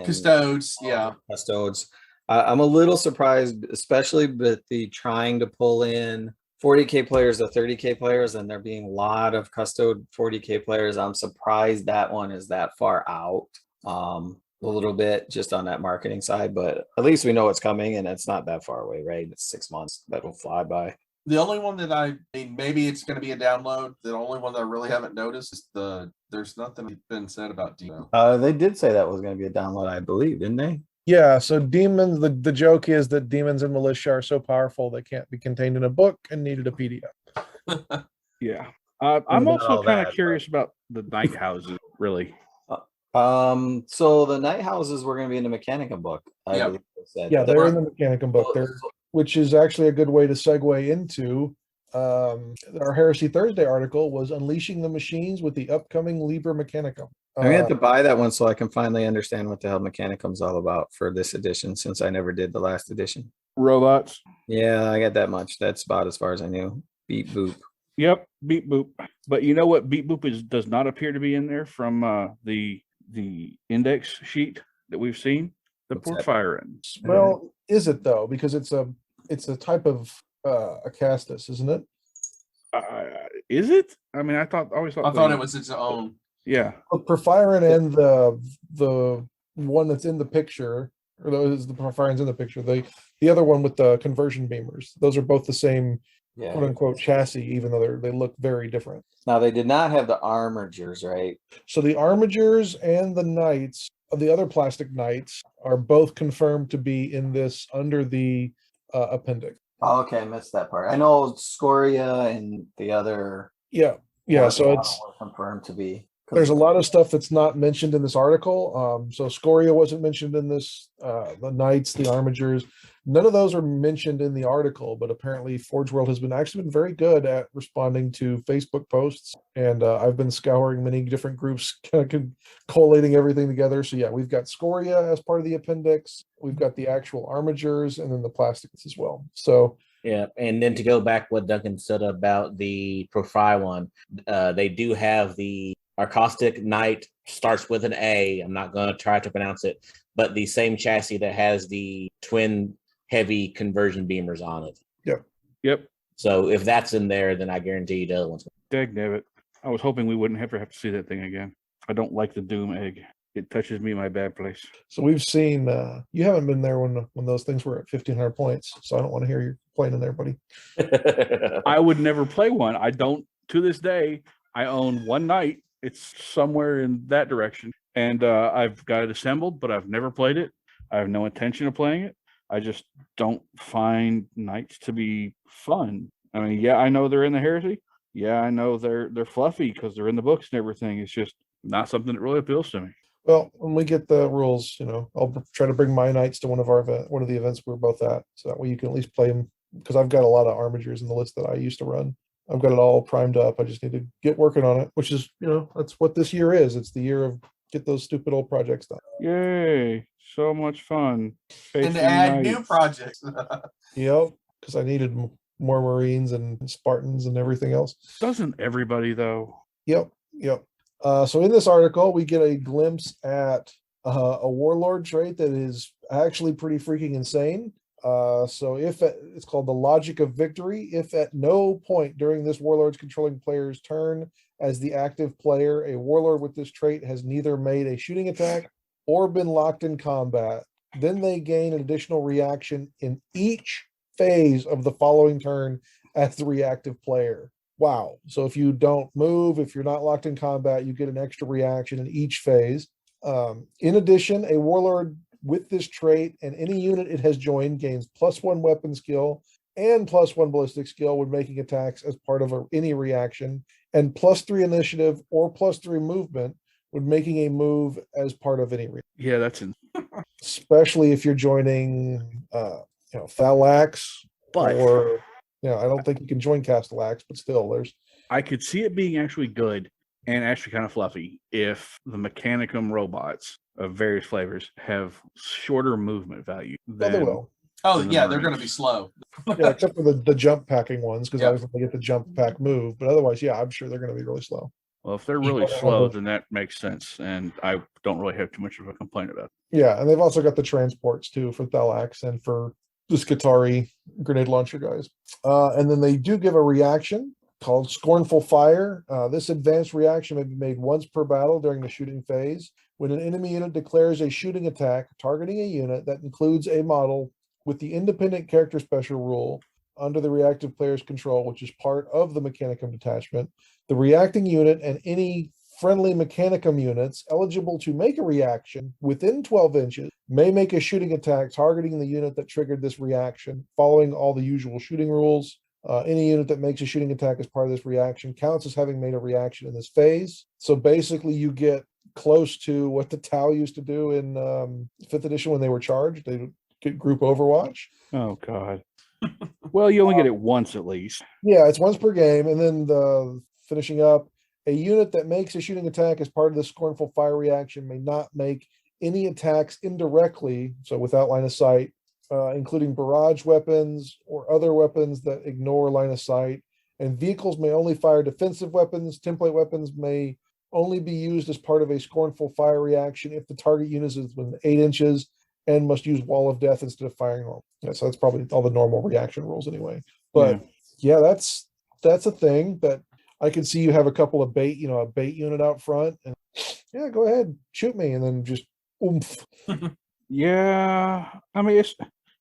Custodes. Yeah. Custodes. I'm a little surprised, especially with the trying to pull in 40K players to 30K players, and there being a lot of custode 40K players. I'm surprised that one is that far out. A little bit just on that marketing side, but at least we know it's coming and it's not that far away, right? It's 6 months. That'll fly by. The only one that maybe it's going to be a download. The only one that I really haven't noticed is there's nothing been said about Demo. They did say that was going to be a download, I believe, didn't they? Yeah, so demons, the joke is that demons and militia are so powerful they can't be contained in a book and needed a PDF. Yeah. I'm also kind of curious about the night houses, really. So the night houses were going to be in the Mechanicum book. I believe they said. Yeah, they're in the Mechanicum book, which is actually a good way to segue into our Heresy Thursday article was Unleashing the Machines with the upcoming Liber Mechanicum. I'm going to have to buy that one so I can finally understand what the hell Mechanicum's all about for this edition, since I never did the last edition. Robots. Yeah, I got that much. That's about as far as I knew. Beep boop. Yep, beep boop. But you know what beep boop does not appear to be in there from the index sheet that we've seen? The Porphyrin. Well, is it though? Because it's a type of Acastus, isn't it? Is it? I mean, I thought it was its own. Yeah. Porphyrin and the one that's in the picture, or those the Porphyrin's in the picture. The other one with the conversion beamers. Those are both the same quote unquote chassis, even though they look very different. Now they did not have the armigers, right? So the armigers and the knights of the other plastic knights are both confirmed to be in this under the appendix. Oh, okay, I missed that part. I know Scoria and the other. Yeah. So it's confirmed to be. There's a lot of stuff that's not mentioned in this article. So Scoria wasn't mentioned in this. The knights, the armigers, none of those are mentioned in the article. But apparently, Forge World has been very good at responding to Facebook posts, and I've been scouring many different groups, kind of collating everything together. So yeah, we've got Scoria as part of the appendix. We've got the actual armigers, and then the plastics as well. So. Yeah, and then to go back what Duncan said about the Profile one, they do have the Arcaustic Knight, starts with an A. I'm not going to try to pronounce it, but the same chassis that has the twin heavy conversion beamers on it. Yep. So if that's in there, then I guarantee you the other one's. Dagnabbit. I was hoping we wouldn't ever have to see that thing again. I don't like the Doom egg. It touches me in my bad place. So we've seen, you haven't been there when those things were at 1,500 points. So I don't want to hear you complaining there, buddy. I would never play one. I don't, to this day, I own one knight. It's somewhere in that direction. and I've got it assembled, but I've never played it. I have no intention of playing it. I just don't find knights to be fun. I mean, yeah, I know they're in the heresy. Yeah, I know they're fluffy because they're in the books and everything. It's just not something that really appeals to me. Well, when we get the rules, I'll try to bring my knights to one of the events we're both at, so that way you can at least play them. Because I've got a lot of armigers in the list that I used to run. I've got it all primed up. I just need to get working on it, which is, that's what this year is. It's the year of get those stupid old projects done. Yay! So much fun. And Facing add new knights. projects. Yep, because I needed more Marines and Spartans and everything else. Doesn't everybody though? Yep. So in this article, we get a glimpse at a warlord trait that is actually pretty freaking insane. So it's called the logic of victory. If at no point during this warlord's controlling player's turn as the active player, a warlord with this trait has neither made a shooting attack or been locked in combat, then they gain an additional reaction in each phase of the following turn as the reactive player. Wow. So if you don't move, if you're not locked in combat, you get an extra reaction in each phase. In addition, a warlord with this trait and any unit it has joined gains +1 weapon skill and +1 ballistic skill when making attacks as part of any reaction, and +3 initiative or +3 movement when making a move as part of any reaction. Yeah, that's in. Especially if you're joining, Thalax, But or I don't think you can join Castellax, but still, there's. I could see it being actually good and actually kind of fluffy if the Mechanicum robots of various flavors have shorter movement value. Well, they will. Oh, than the yeah, they're going to Marines. be slow. Yeah, except for the jump packing ones, because Yeah. I was going to get the jump pack move, but otherwise, yeah, I'm sure they're going to be really slow. Well, if they're really slow, then that makes sense, and I don't really have too much of a complaint about it. Yeah, and they've also got the transports too for Thalax and for the Skitari grenade launcher guys. And then they do give a reaction called Scornful Fire. This advanced reaction may be made once per battle during the shooting phase. When an enemy unit declares a shooting attack targeting a unit that includes a model with the independent character special rule under the reactive player's control, which is part of the Mechanicum detachment, the reacting unit and any friendly Mechanicum units eligible to make a reaction within 12 inches may make a shooting attack targeting the unit that triggered this reaction, following all the usual shooting rules. Any unit that makes a shooting attack as part of this reaction counts as having made a reaction in this phase. So basically, you get close to what the Tau used to do in 5th edition when they were charged. They would get group Overwatch. Oh, God. Well, you only get it once at least. Yeah, it's once per game. And then finishing up, a unit that makes a shooting attack as part of the Scornful Fire reaction may not make any attacks indirectly, so without line of sight, including barrage weapons or other weapons that ignore line of sight. And vehicles may only fire defensive weapons. Template weapons may only be used as part of a Scornful Fire reaction if the target unit is within 8 inches and must use Wall of Death instead of firing normal. Yeah, so that's probably all the normal reaction rules anyway. But yeah, that's a thing that I can see. You have a couple of bait unit out front, and yeah, go ahead, shoot me, and then just oomph. Yeah, I mean,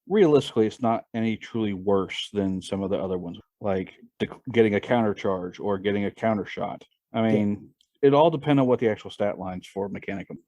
realistically, it's not any truly worse than some of the other ones, like getting a counter charge or getting a counter shot. I mean, it all depends on what the actual stat lines for Mechanicum.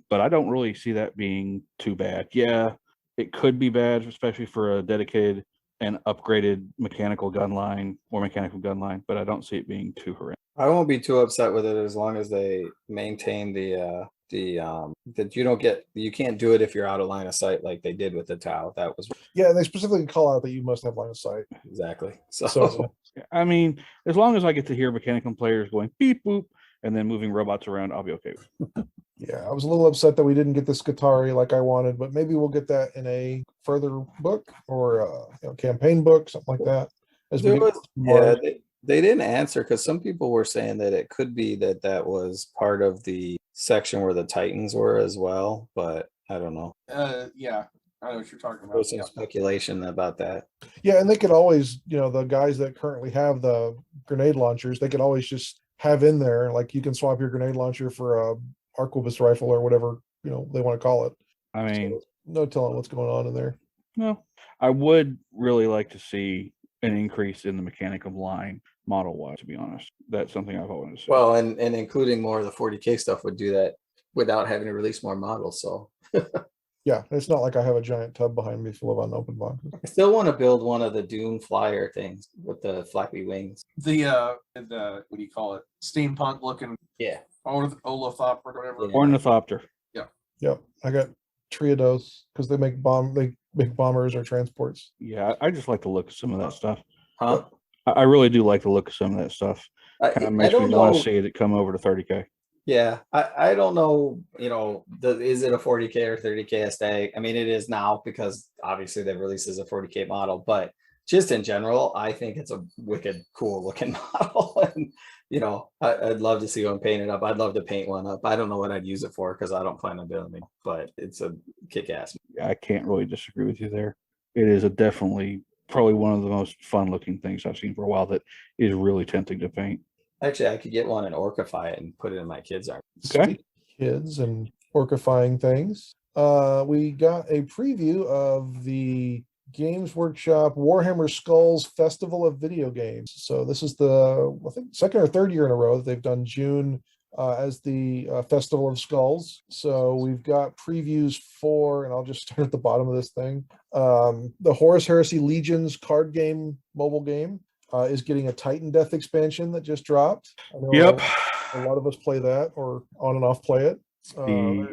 But I don't really see that being too bad. Yeah, it could be bad, especially for a dedicated and upgraded mechanical gun line or mechanical gun line, but I don't see it being too horrendous. I won't be too upset with it as long as they maintain that you can't do it if you're out of line of sight like they did with the Tau. That was Yeah, and they specifically call out that you must have line of sight. exactly. So I mean, as long as I get to hear Mechanicum players going beep boop and then moving robots around, I'll be okay with it. yeah, I was a little upset that we didn't get the Skitari like I wanted, but maybe we'll get that in a further book or campaign book, something like that. As we get more. They didn't answer because some people were saying that it could be that was part of the section where the Titans were as well, but I don't know. Yeah, I know what you're talking There was about. some speculation about that. Yeah, and they could always, the guys that currently have the grenade launchers, they could always just have in there, like you can swap your grenade launcher for a arquebus rifle or whatever, they want to call it. I mean, So, no telling what's going on in there. no, I would really like to see an increase in the Mechanicum line model wise, to be honest. That's something I've always said. Well, and including more of the 40K stuff would do that without having to release more models. So Yeah, it's not like I have a giant tub behind me full of unopened boxes. I still want to build one of the Dune flyer things with the flappy wings. The what do you call it? Steampunk looking Yeah. Olithop or whatever. Yeah. Ornithopter. Yep, I got three of those because they make bombers or transports. Yeah, I just like the look of some of that stuff. Huh? I really do like the look of some of that stuff. Kind I of makes me don't want know. to see it come over to 30K. Yeah, I don't know, is it a 40K or 30K aesthetic? I mean, it is now because obviously they've released as a 40K model, but just in general, I think it's a wicked cool looking model. And, I'd love to see one painted up. I'd love to paint one up. I don't know what I'd use it for because I don't plan on building it, but it's a kick-ass. I can't really disagree with you there. It is definitely probably one of the most fun looking things I've seen for a while that is really tempting to paint. Actually, I could get one and orcify it and put it in my kids' arm. Okay. Kids and orcifying things. We got a preview of the Games Workshop Warhammer Skulls Festival of Video Games. So this is the, I think, second or third year in a row that they've done June as the Festival of Skulls. So we've got previews for, and I'll just start at the bottom of this thing, the Horus Heresy Legions card game, mobile game, is getting a Titan Death expansion that just dropped. I know Yep. a lot of us play that or on and off play it.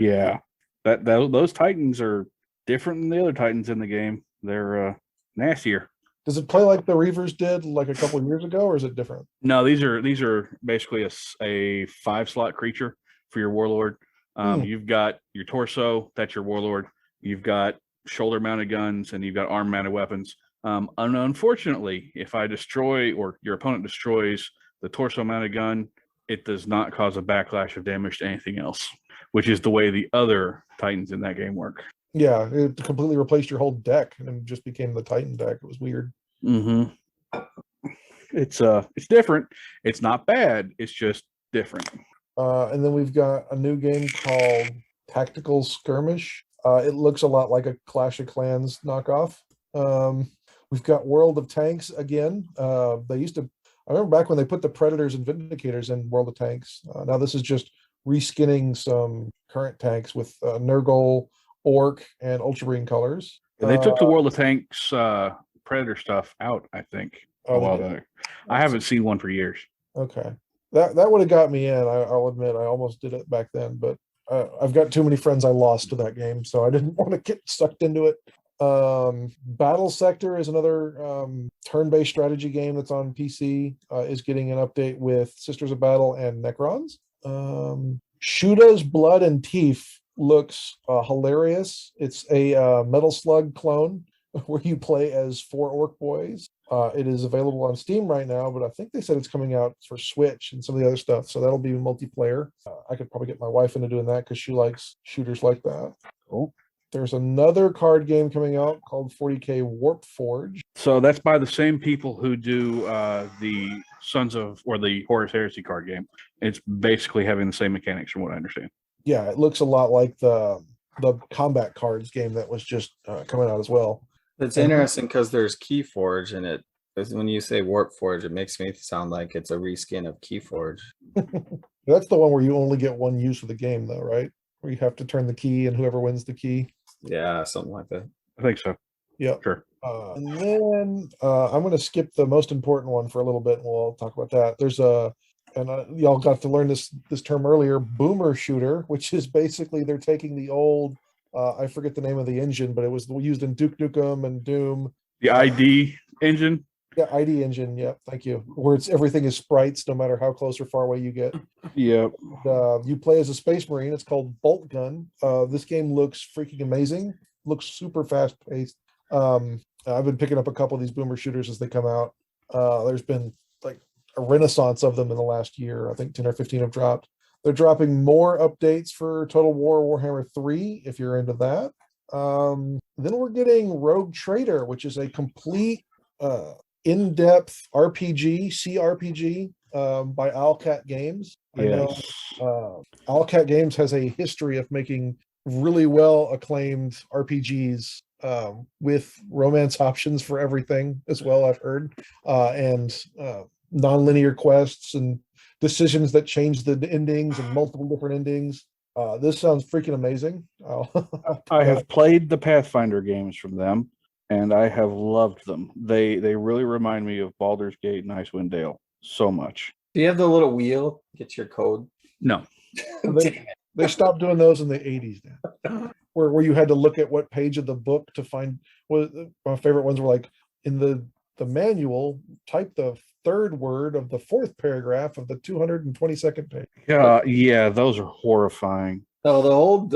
Yeah. Those Titans are different than the other Titans in the game. They're nastier. Does it play like the Reavers did like a couple of years ago, or is it different? No, these are basically a 5-slot creature for your warlord. You've got your torso, that's your warlord. You've got shoulder mounted guns, and you've got arm mounted weapons. And unfortunately, if I destroy or your opponent destroys the torso mounted gun, it does not cause a backlash of damage to anything else, which is the way the other Titans in that game work. Yeah, it completely replaced your whole deck and just became the Titan deck. It was weird. Mm-hmm. It's different. It's not bad. It's just different. And then we've got a new game called Tactical Skirmish. It looks a lot like a Clash of Clans knockoff. We've got World of Tanks again. I remember back when they put the Predators and Vindicators in World of Tanks. Now this is just reskinning some current tanks with Nurgle, Orc, and Ultramarine colors. They took the World of Tanks Predator stuff out, I think, a while back. I haven't seen one for years. Okay. That would have got me in. I'll admit I almost did it back then, but I've got too many friends I lost to that game, so I didn't want to get sucked into it. Battle Sector is another turn-based strategy game that's on PC, is getting an update with Sisters of Battle and Necrons. Shuda's Blood and Teeth looks hilarious. It's a Metal Slug clone where you play as 4 orc boys. It is available on Steam right now, but I think they said it's coming out for Switch and some of the other stuff, so that'll be multiplayer. I could probably get my wife into doing that because she likes shooters like that. Cool. There's another card game coming out called 40K Warp Forge. So that's by the same people who do the Sons of, or the Horus Heresy card game. It's basically having the same mechanics from what I understand. Yeah, it looks a lot like the combat cards game that was just coming out as well. It's interesting because there's Keyforge in it. Because when you say Warp Forge, it makes me sound like it's a reskin of Keyforge. That's the one where you only get one use of the game, though, right? Where you have to turn the key and whoever wins the key. Yeah, something like that. I think so. Yeah. Sure. And then I'm going to skip the most important one for a little bit, and we'll talk about that. There's y'all got to learn this term earlier, boomer shooter, which is basically they're taking the old, I forget the name of the engine, but it was used in Duke Nukem and Doom. The ID engine. Yeah, ID engine. Yeah, thank you. Where everything is sprites, no matter how close or far away you get. Yep. You play as a Space Marine. It's called Bolt Gun. This game looks freaking amazing. Looks super fast paced. I've been picking up a couple of these boomer shooters as they come out. There's been like a renaissance of them in the last year. I think 10 or 15 have dropped. They're dropping more updates for Total War Warhammer 3 if you're into that. Then we're getting Rogue Trader, which is a complete in-depth RPG, CRPG by Owlcat Games. Yes. I know Owlcat Games has a history of making really well acclaimed RPGs with romance options for everything as well, I've heard, and non-linear quests and decisions that change the endings and multiple different endings. This sounds freaking amazing. I have played the Pathfinder games from them, and I have loved them. They really remind me of Baldur's Gate and Icewind Dale so much. Do you have the little wheel? Get your code. No, They stopped doing those in the 80s now, where you had to look at what page of the book to find. My favorite ones were like in the manual, type the third word of the fourth paragraph of the 222nd page. yeah, those are horrifying. No, the old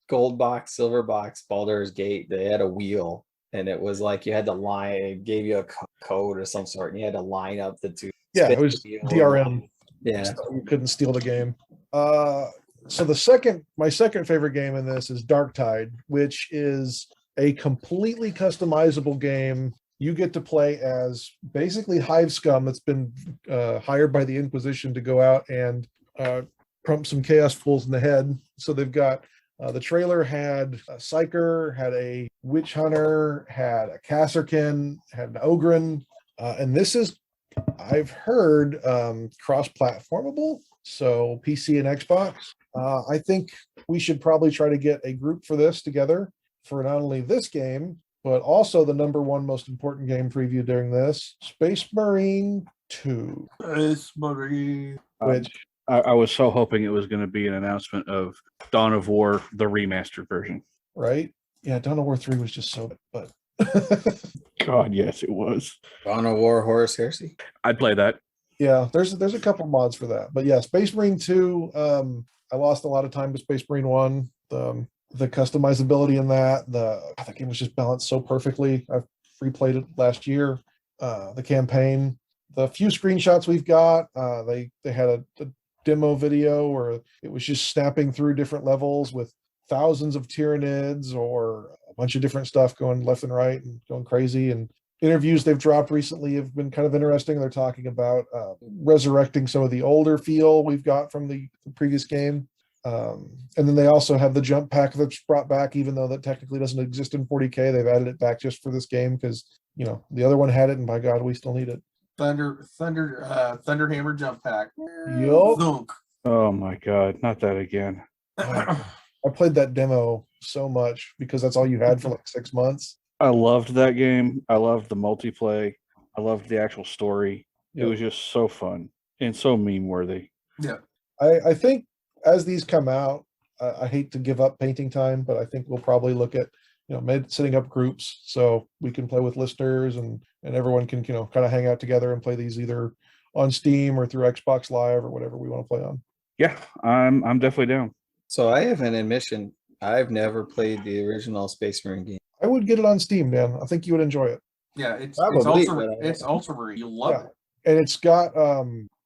gold box, silver box, Baldur's Gate, they had a wheel, and it was like you had to line. It gave you a code or some sort, and you had to line up the two. Yeah, spin it was the wheel. DRM. Yeah. So you couldn't steal the game. So my second favorite game in this is Dark Tide, which is a completely customizable game. You get to play as basically hive scum that's been hired by the Inquisition to go out and crump some chaos fools in the head. So they've got the trailer had a psyker, had a witch hunter, had a casserkin, had an ogren, and this is, I've heard, cross-platformable, so PC and Xbox. I think we should probably try to get a group for this together for not only this game, but also the number one most important game preview during this, Space Marine 2. Space Marine. Which I was so hoping it was going to be an announcement of Dawn of War, the remastered version. right? Yeah, Dawn of War 3 was just so, but God, yes, it was. Dawn of War Horus Heresy. I'd play that. yeah, there's a couple mods for that. But yeah, Space Marine 2, I lost a lot of time to Space Marine 1. The customizability in that, the game was just balanced so perfectly. I've free played it last year. The campaign, the few screenshots we've got, they had a demo video where it was just snapping through different levels with thousands of Tyranids or a bunch of different stuff going left and right and going crazy. And interviews they've dropped recently have been kind of interesting. They're talking about resurrecting some of the older feel we've got from the previous game. And then they also have the jump pack that's brought back, even though that technically doesn't exist in 40K. They've added it back just for this game because, you know, the other one had it, and by God, we still need it. Thunderhammer jump pack. Yup. Thunk. Oh my God, not that again. I played that demo so much because that's all you had for like 6 months. I loved that game. I loved the multiplayer. I loved the actual story. Yep. It was just so fun and so meme worthy. Yeah. I think as these come out, I hate to give up painting time, but I think we'll probably look at, you know, setting up groups so we can play with listeners and everyone can, you know, kind of hang out together and play these either on Steam or through Xbox Live or whatever we want to play on. Yeah, I'm definitely down. So I have an admission. I've never played the original Space Marine game. I would get it on Steam, man. I think you would enjoy it. Yeah, it's Probably, Ultramarine. You love Yeah. it. And it's got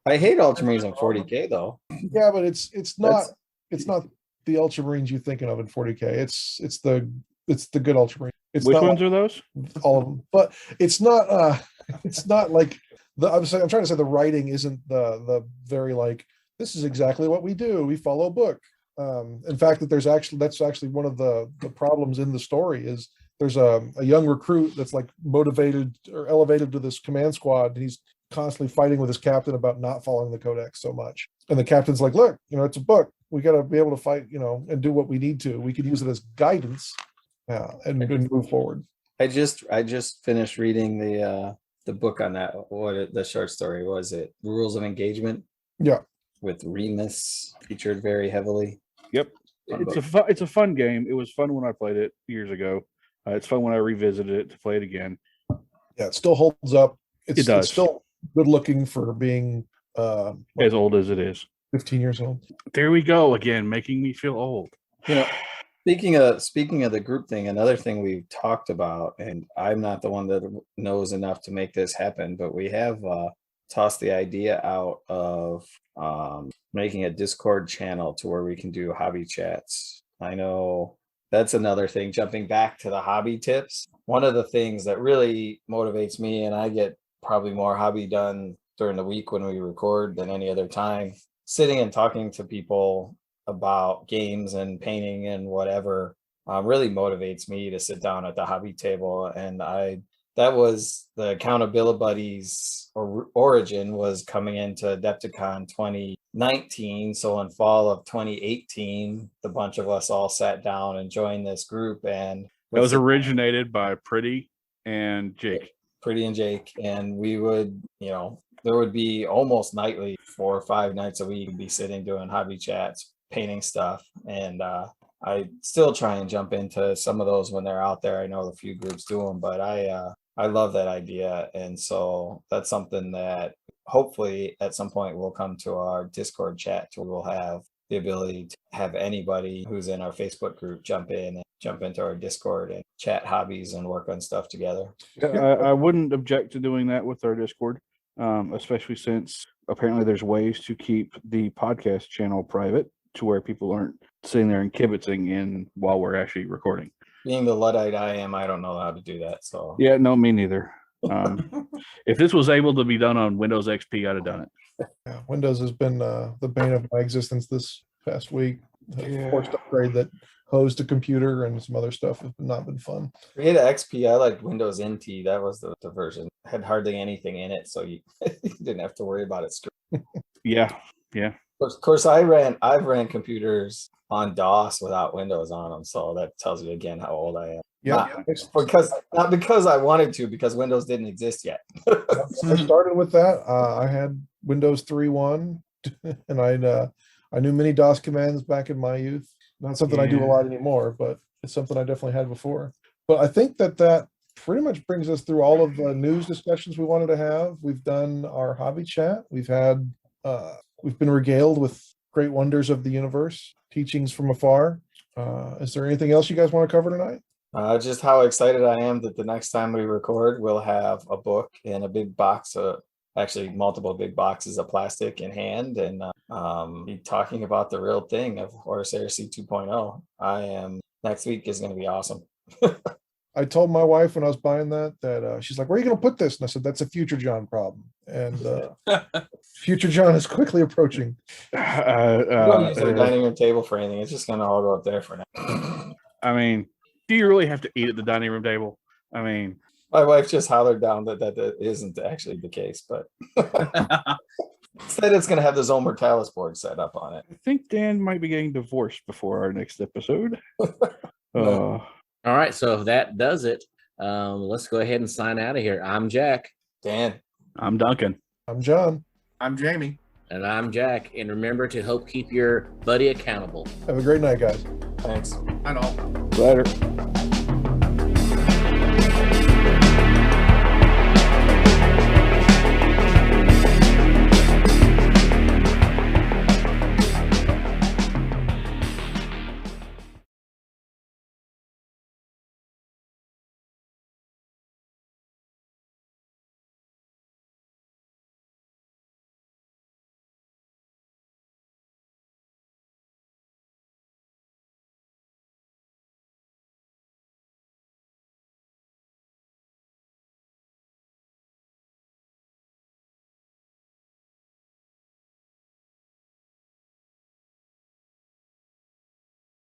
I hate Ultramarines on 40K though. yeah, but it's not the Ultramarines you're thinking of in 40K. It's the good Ultramarine. It's Which not ones are those? all of them, but it's not like I'm trying to say the writing isn't the very like, this is exactly what we do, we follow a book. In fact, that's actually one of the problems in the story is there's a young recruit that's like motivated or elevated to this command squad, and he's constantly fighting with his captain about not following the codex so much. And the captain's like, look, you know, it's a book, we got to be able to fight, you know, and do what we need to. We could use it as guidance and move forward. I just finished reading the book on that. The short story was it? Rules of Engagement. Yeah. With Remus featured very heavily. Yep. It's a fun game. It was fun when I played it years ago. It's fun when I revisited it to play it again. Yeah, it still holds up. It does. It's still good looking for being as old as it is. 15 years old. There we go again, making me feel old. You know, speaking of the group thing, another thing we've talked about, and I'm not the one that knows enough to make this happen, but we have tossed the idea out of making a Discord channel to where we can do hobby chats. I know that's another thing. Jumping back to the hobby tips, one of the things that really motivates me, and I get probably more hobby done during the week when we record than any other time, sitting and talking to people about games and painting and whatever really motivates me to sit down at the hobby table. And I that was the Accountability Buddies origin was coming into Adepticon 2019. So in fall of 2018, the bunch of us all sat down and joined this group, and That was originated by Pretty and Jake. Pretty and Jake, and we would, there would be almost nightly, 4 or 5 nights a week, be sitting doing hobby chats, painting stuff, and I still try and jump into some of those when they're out there. I know a few groups do them, but I love that idea, and so that's something that hopefully at some point will come to our Discord chat. We'll have the ability to have anybody who's in our Facebook group jump into our Discord and chat hobbies and work on stuff together. I wouldn't object to doing that with our Discord, especially since apparently there's ways to keep the podcast channel private to where people aren't sitting there and kibitzing in while we're actually recording. Being the Luddite I am, I don't know how to do that. So yeah, no, me neither. If this was able to be done on Windows XP, I'd have done it. Yeah, Windows has been the bane of my existence this past week. Yeah. Forced upgrade that hosed a computer and some other stuff has not been fun. Forget XP. I liked Windows NT. That was the version. It had hardly anything in it, so you didn't have to worry about it. Yeah. Of course, I've ran computers on DOS without Windows on them, so that tells you again how old I am. Yeah, Not because I wanted to, because Windows didn't exist yet. I started with that. I had Windows 3.1, and I knew many DOS commands back in my youth. Not something I do a lot anymore, but it's something I definitely had before. But I think that pretty much brings us through all of the news discussions we wanted to have. We've done our hobby chat. We've been regaled with great wonders of the universe, teachings from afar. Is there anything else you guys want to cover tonight? Just how excited I am that the next time we record, we'll have a book and a big box of, actually multiple big boxes of plastic in hand, and be talking about the real thing of Horus Heresy 2.0. Next week is going to be awesome. I told my wife when I was buying that she's like, "Where are you going to put this?" And I said, "That's a Future John problem." And Future John is quickly approaching. Don't use the dining room table for anything. It's just going to all go up there for now. I mean, do you really have to eat at the dining room table? I mean, my wife just hollered down that isn't actually the case, but instead it's going to have the Zone Mortalis board set up on it. I think Dan might be getting divorced before our next episode. All right, so that does it. Let's go ahead and sign out of here. I'm Jack. Dan. I'm Duncan. I'm John. I'm Jamie. And I'm Jack. And remember to help keep your buddy accountable. Have a great night, guys. Thanks. I know. Later.